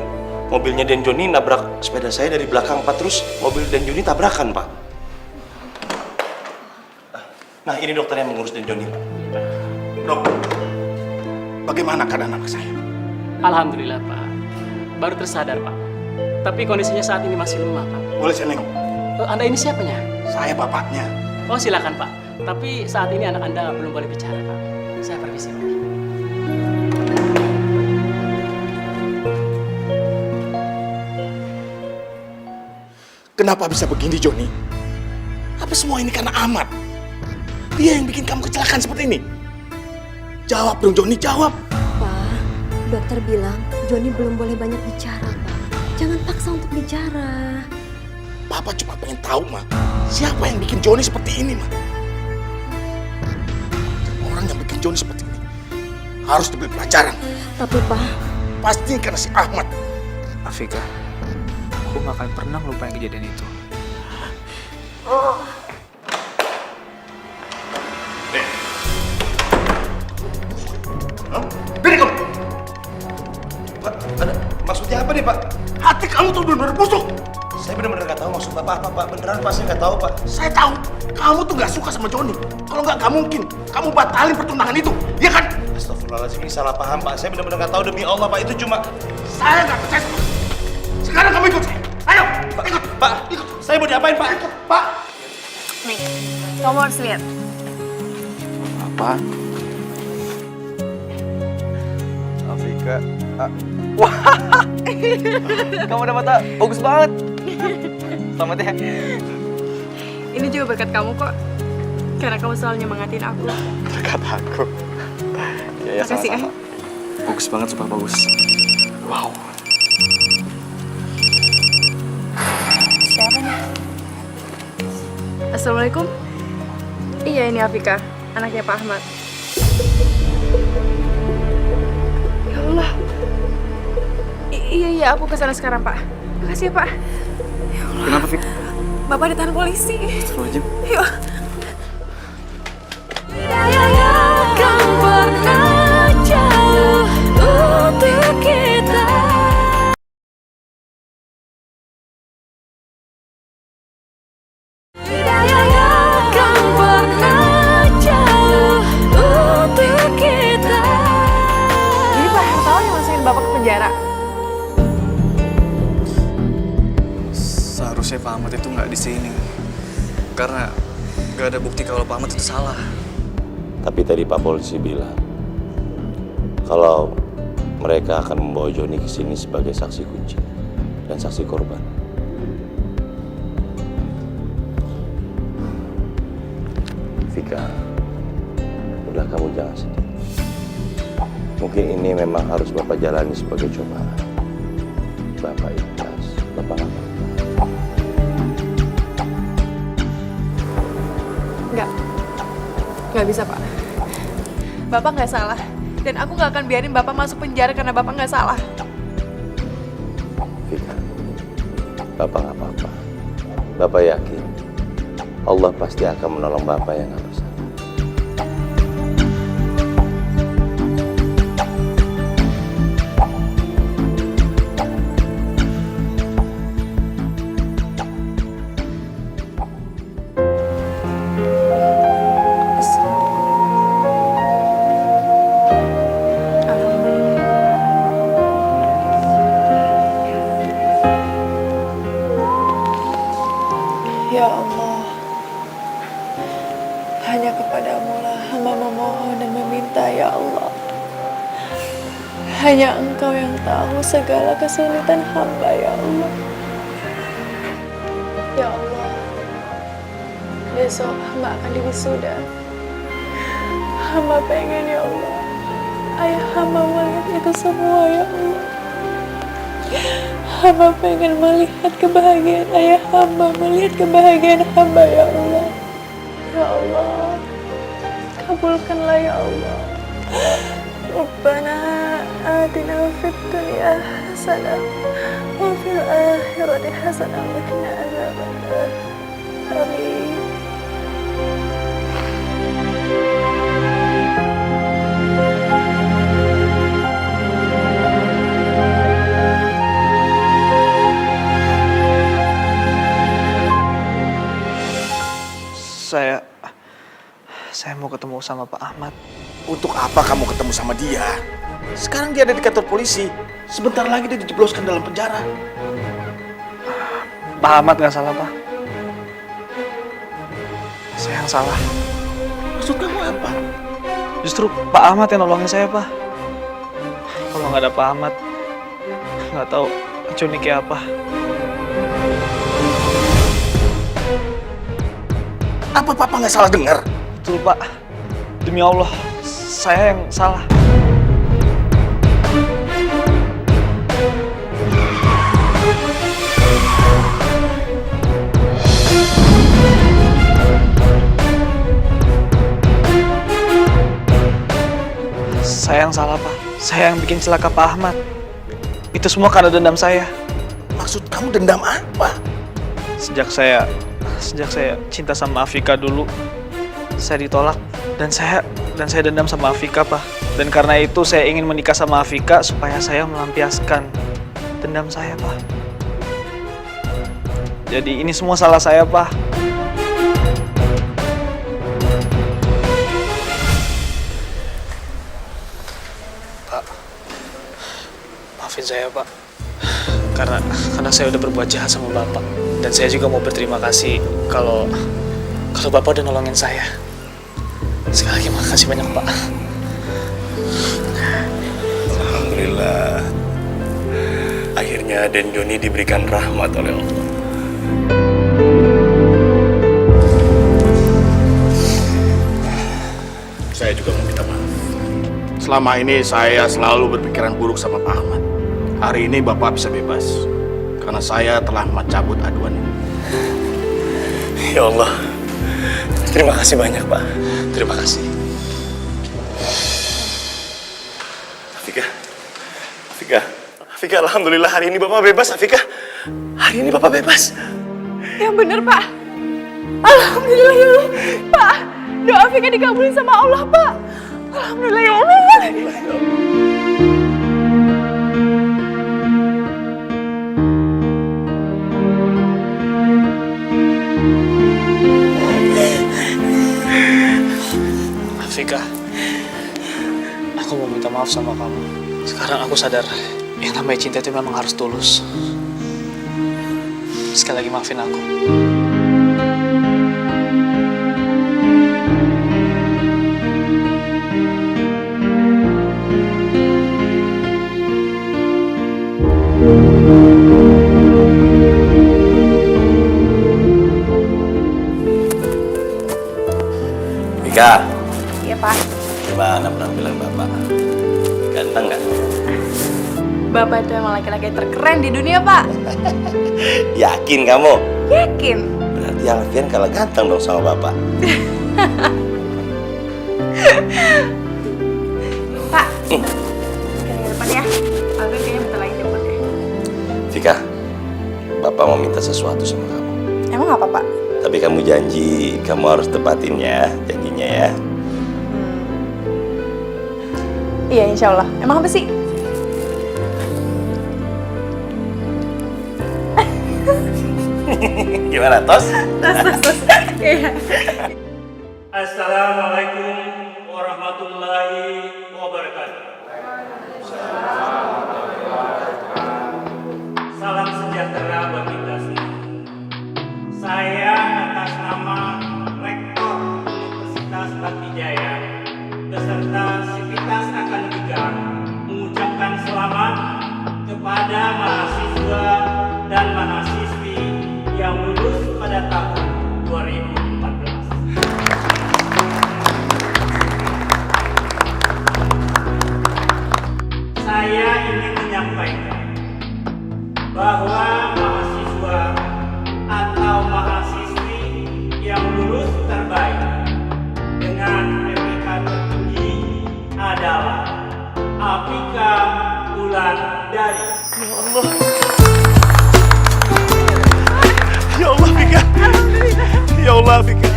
mobilnya Dan Joni nabrak sepeda saya dari belakang, Pak. Terus mobil Dan Joni tabrakan, Pak. Nah, ini dokter yang mengurus Dan Joni, Pak. Dok, bagaimana keadaan anak saya?
Alhamdulillah, Pak. Baru tersadar, Pak. Tapi kondisinya saat ini masih lemah, Pak.
Boleh saya nengok?
Anda ini siapanya?
Saya bapaknya.
Oh, silakan, Pak.
Tapi saat ini anak Anda belum boleh bicara, Pak. Saya permisi, Pak.
Kenapa bisa begini, Joni? Apa semua ini karena Ahmad? Dia yang bikin kamu kecelakaan seperti ini. Jawab dong, Joni, jawab.
Pak, dokter bilang Joni belum boleh banyak bicara, Pak. Jangan paksa untuk bicara.
Papa cuma pengen tahu, Ma. Siapa yang bikin Joni seperti ini, Ma? Orang yang bikin Joni seperti ini harus diberi pelajaran.
Tapi, Pak,
pasti karena si Ahmad.
Afika, aku gak akan pernah ngelupain kejadian itu.
Beri kamu! Pak, maksudnya apa nih, Pak? Hati kamu tuh benar-benar busuk! Saya benar-benar gak tahu maksud Bapak apa, Pak. Beneran, Pak, saya gak tahu, Pak.
Saya tahu, kamu tuh gak suka sama Joni. Kalau gak mungkin kamu batalin pertunangan itu, ya kan?
Astagfirullahaladzim, ini salah paham, Pak. Saya benar-benar gak tahu, demi Allah, Pak. Itu cuma...
Saya gak percaya sama kamu. Sekarang kamu ikut saya. Ayo,
Pak, ikut. Pak, ikut. Saya mau diapain, Pak? Ikut, Pak.
Nih, kamu harus lihat.
Apa? Afika. Wah, kamu dapat tak? Bagus banget. Selamat ya.
Ini juga berkat kamu kok. Karena kamu selalu nyemangatin aku.
Berkat aku. Ya,
Makasih,
sama-sama. Bagus banget, super bagus. Wow.
Siapa nih? Assalamualaikum. Iya, ini Afika, anaknya Pak Ahmad. Ya Allah. Iya, aku kesana sekarang, Pak. Makasih ya, Pak. Ya Allah.
Kenapa, Fik?
Bapak ditahan polisi.
Astagfirullahaladzim.
Yuk. Jadi Pak Hartawan yang masukin Bapak ke penjara?
Seharusnya Pak Ahmad itu nggak di sini. Karena nggak ada bukti kalau Pak Ahmad itu salah.
Tapi tadi Pak Polisi bilang kalau mereka akan membawa Joni ke sini sebagai saksi kunci dan saksi korban. Vika, udah kamu jangan sedih. Mungkin ini memang harus Bapak jalani sebagai cobaan. Bapak ikhlas, Bapak nggak apa-apa.
Nggak bisa, Pak. Bapak nggak salah. Dan aku nggak akan biarin Bapak masuk penjara karena Bapak nggak salah.
Vika, Bapak nggak apa-apa. Bapak yakin Allah pasti akan menolong Bapak yang nggak bersalah.
Ya Allah, hanya kepadamu lah hamba memohon dan meminta, ya Allah. Hanya Engkau yang tahu segala kesulitan hamba, ya Allah. Ya Allah, besok hamba akan diwisuda. Hamba pengen, ya Allah, ayah hamba melihat itu semua, ya Allah. Hamba pengen melihat kebahagiaan ayah hamba, melihat kebahagiaan hamba, ya Allah. Ya Allah, kabulkanlah, ya Allah. Rabbana atina fid dunya hasanah wa fil akhirati hasanah wa qina adzabannar. Amin.
Saya mau ketemu sama Pak Ahmad.
Untuk apa kamu ketemu sama dia? Sekarang dia ada di kantor polisi. Sebentar lagi dia dijebloskan dalam penjara.
Pak Ahmad nggak salah, Pak. Saya yang salah.
Maksud kamu apa?
Justru Pak Ahmad yang nolongin saya, Pak. Kalau nggak ada Pak Ahmad, nggak tahu Joni kayak apa.
Apa papa nggak salah dengar?
Betul, Pak. Demi Allah, saya yang salah. Saya yang salah, Pak. Saya yang bikin celaka Pak Ahmad. Itu semua karena dendam saya.
Maksud kamu dendam apa?
Sejak saya cinta sama Afika dulu, saya ditolak dan saya dendam sama Afika, Pak. Dan karena itu saya ingin menikah sama Afika supaya saya melampiaskan dendam saya, Pak. Jadi ini semua salah saya, Pak. Pak, maafin saya, Pak. Karena saya udah berbuat jahat sama Bapak. Dan saya juga mau berterima kasih kalau Bapak udah nolongin saya. Sekali lagi makasih banyak, Pak.
Alhamdulillah. Akhirnya Den Joni diberikan rahmat oleh Allah.
Saya juga mau minta maaf. Selama ini saya selalu berpikiran buruk sama Pak Ahmad. Hari ini Bapak bisa bebas karena saya telah mencabut aduan ini.
Ya Allah, terima kasih banyak, Pak. Terima kasih. Afika, alhamdulillah hari ini Bapak bebas, Afika. Hari ini Bapak bebas.
Yang bener, Pak. Alhamdulillah ya Allah. Pak, doa Afika dikabulin sama Allah, Pak. Alhamdulillah ya Allah.
Afika, aku mau minta maaf sama kamu. Sekarang aku sadar, yang namanya cinta itu memang harus tulus. Sekali lagi maafin aku.
Afika.
Iya, Pak.
Gimana penampilan Bapak? Ganteng nggak?
Bapak itu emang laki-laki terkeren di dunia, Pak.
Yakin kamu?
Yakin.
Berarti Alfian kalah ganteng dong sama Bapak.
Pak, ke depan ya. Alvin kayaknya bentar lagi jemput ya.
Fika, Bapak mau minta sesuatu sama kamu.
Emang apa, Pak?
Tapi kamu janji, kamu harus tepatin ya, janjinya ya.
Iya, insya Allah. Emang apa sih?
Gimana, Tos?
Tos. Iya.
Assalamualaikum warahmatullahi wabarakatuh. Salam sejahtera buat kita semua. Saya atas nama Rektor Universitas Batijaya beserta Sivitas Akademika mengucapkan selamat kepada mahasiswa dan mahasiswi yang lulus pada tahun 2014. Saya ingin menyampaikan bahwa mahasiswa atau mahasiswi yang lulus terbaik dengan PPK tertinggi adalah Afika Wulandari.
Ya Allah. Ya Allah, Afika. Ya Allah, Afika.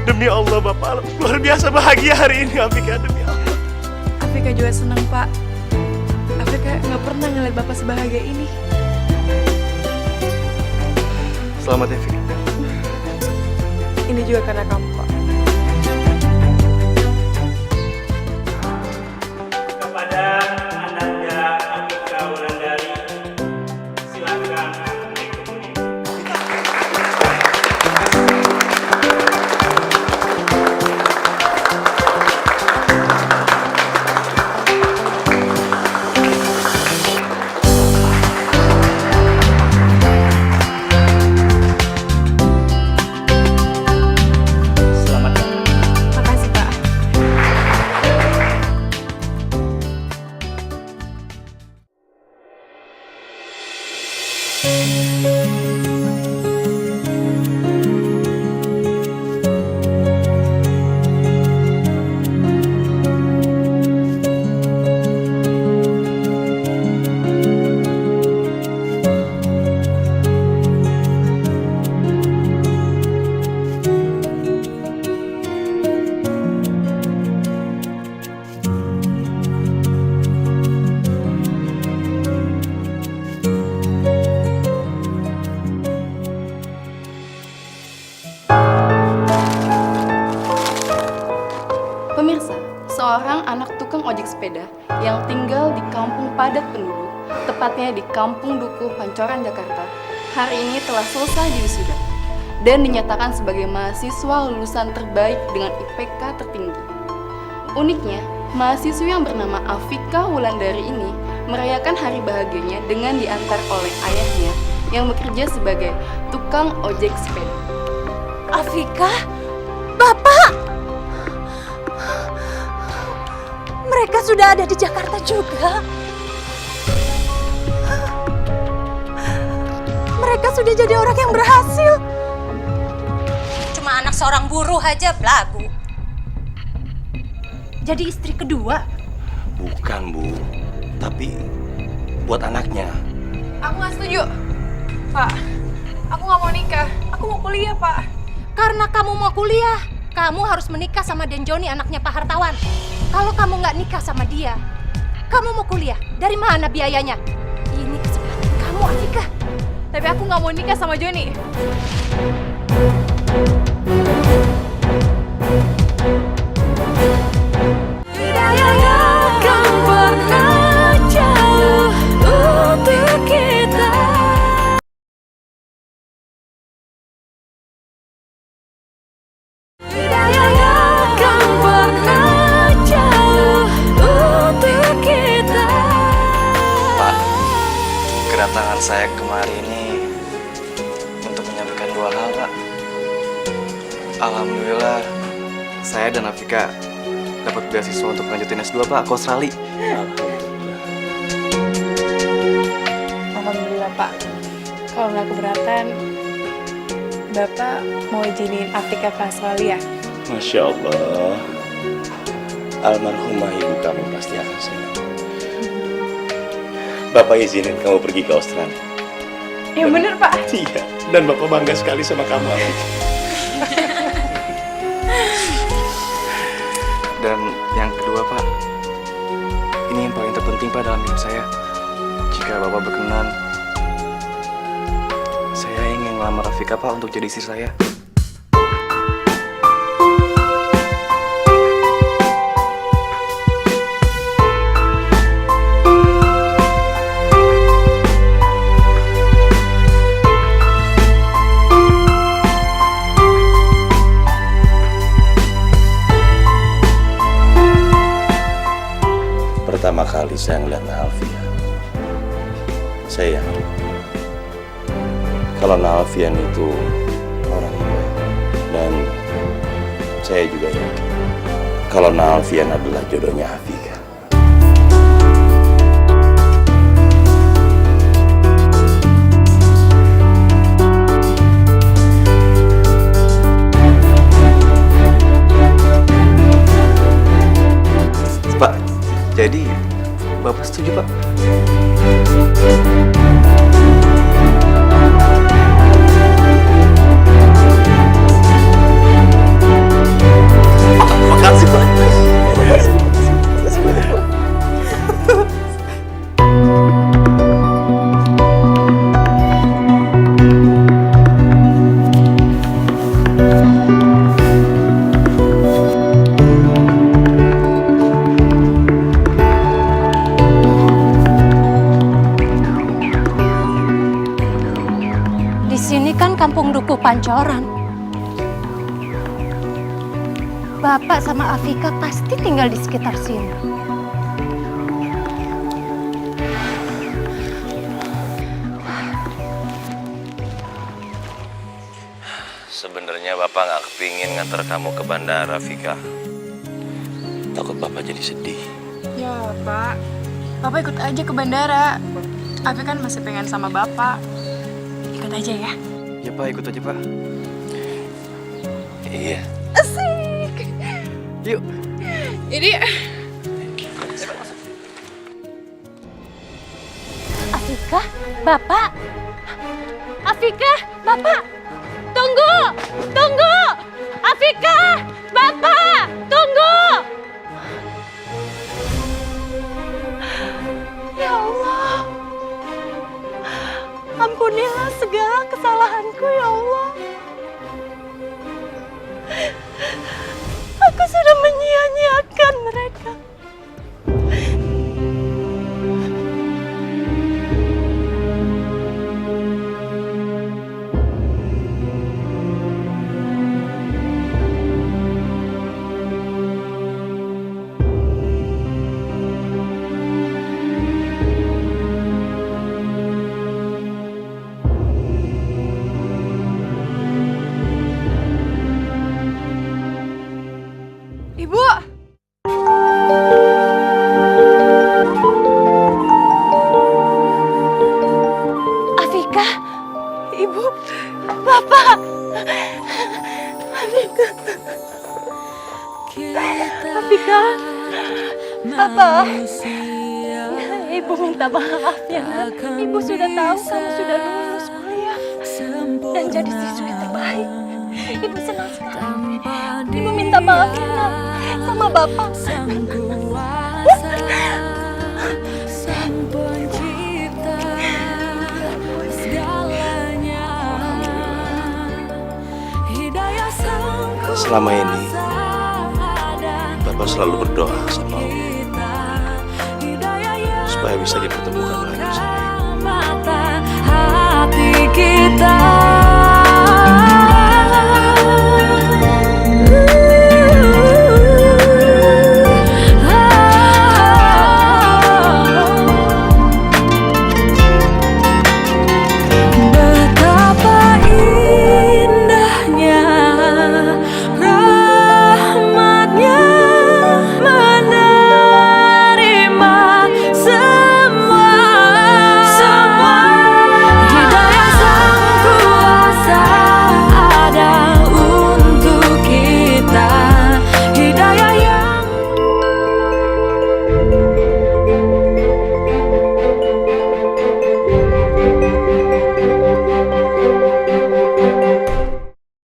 Demi Allah, Bapak luar biasa bahagia hari ini, Afika. Demi Allah.
Afika juga senang, Pak. Afika nggak pernah ngeliat Bapak sebahagia ini.
Selamat ya, Afika.
Ini juga karena kamu, Pak.
Kepada Ananda Afika Wulandari, silakan naik ke podium.
yang tinggal di kampung padat penduduk, tepatnya di Kampung Dukuh, Pancoran, Jakarta, hari ini telah selesai diwisuda dan dinyatakan sebagai mahasiswa lulusan terbaik dengan IPK tertinggi. Uniknya, mahasiswa yang bernama Afika Wulandari ini merayakan hari bahagianya dengan diantar oleh ayahnya yang bekerja sebagai tukang ojek sepeda.
Afika? Bapak? Mereka sudah ada di Jakarta juga. Mereka sudah jadi orang yang berhasil. Cuma anak seorang buruh aja belagu. Jadi istri kedua?
Bukan, Bu. Tapi buat anaknya.
Aku nggak setuju. Pak, aku nggak mau nikah. Aku mau kuliah, Pak.
Karena kamu mau kuliah, kamu harus menikah sama Den Joni, anaknya Pak Hartawan. Kalau kamu nggak nikah sama dia, kamu mau kuliah. Dari mana biayanya? Ini kesempatan kamu, Afika.
Tapi aku nggak mau nikah sama Joni.
Kedatangan saya kemari ini untuk menyampaikan dua hal, Pak. Alhamdulillah, saya dan Afika dapat beasiswa untuk melanjutin S2, Pak, ke Australia.
Alhamdulillah, Pak. Kalau nggak keberatan, Bapak mau izinin Afika ke Australia?
Masya Allah. Almarhumah ibu kamu pasti akan senang. Bapak izinin kamu pergi ke Australia.
Ya bener, Pak.
Iya, dan Bapak bangga sekali sama kamu, Afika.
Dan yang kedua, Pak, ini yang paling terpenting, Pak, dalam hidup saya. Jika Bapak berkenan, saya ingin melamar Afika, Pak, untuk jadi istri saya.
Pertama kali saya ngeliat Alfian, saya yakin kalau Alfian itu orang yang baik. Dan saya juga yakin kalau Alfian adalah jodohnya Afika.
Pak, jadi Bapak setuju, Pak?
Makasih, Pak.
Di sini kan Kampung Dukuh Pancoran. Bapak sama Afika pasti tinggal di sekitar sini.
Sebenarnya Bapak nggak kepingin nganter kamu ke bandara, Fika. Takut Bapak jadi sedih.
Ya, Pak. Bapak ikut aja ke bandara. Afika kan masih pengen sama Bapak. Ikut aja ya.
Ya, Pak, ikut aja, Pak.
Iya.
Asik.
Yuk.
Jadi
Afika, Bapak. Afika, Bapak. Tunggu, tunggu. Afika, Bapak, tunggu. Ya Allah. Ampunilah segala kesalahanku, ya Allah. Aku sudah menyia-nyiakan mereka.
Abah, Ibu minta maaf ya, Nak. Ibu sudah tahu kamu sudah lulus kuliah dan jadi siswi terbaik. Ibu senang sekali. Ibu minta maaf ya, Nak, sama Bapak.
Selama ini Bapak selalu berdoa sama Allah supaya bisa dipertemukan lagi sama Ibu.
Hati kita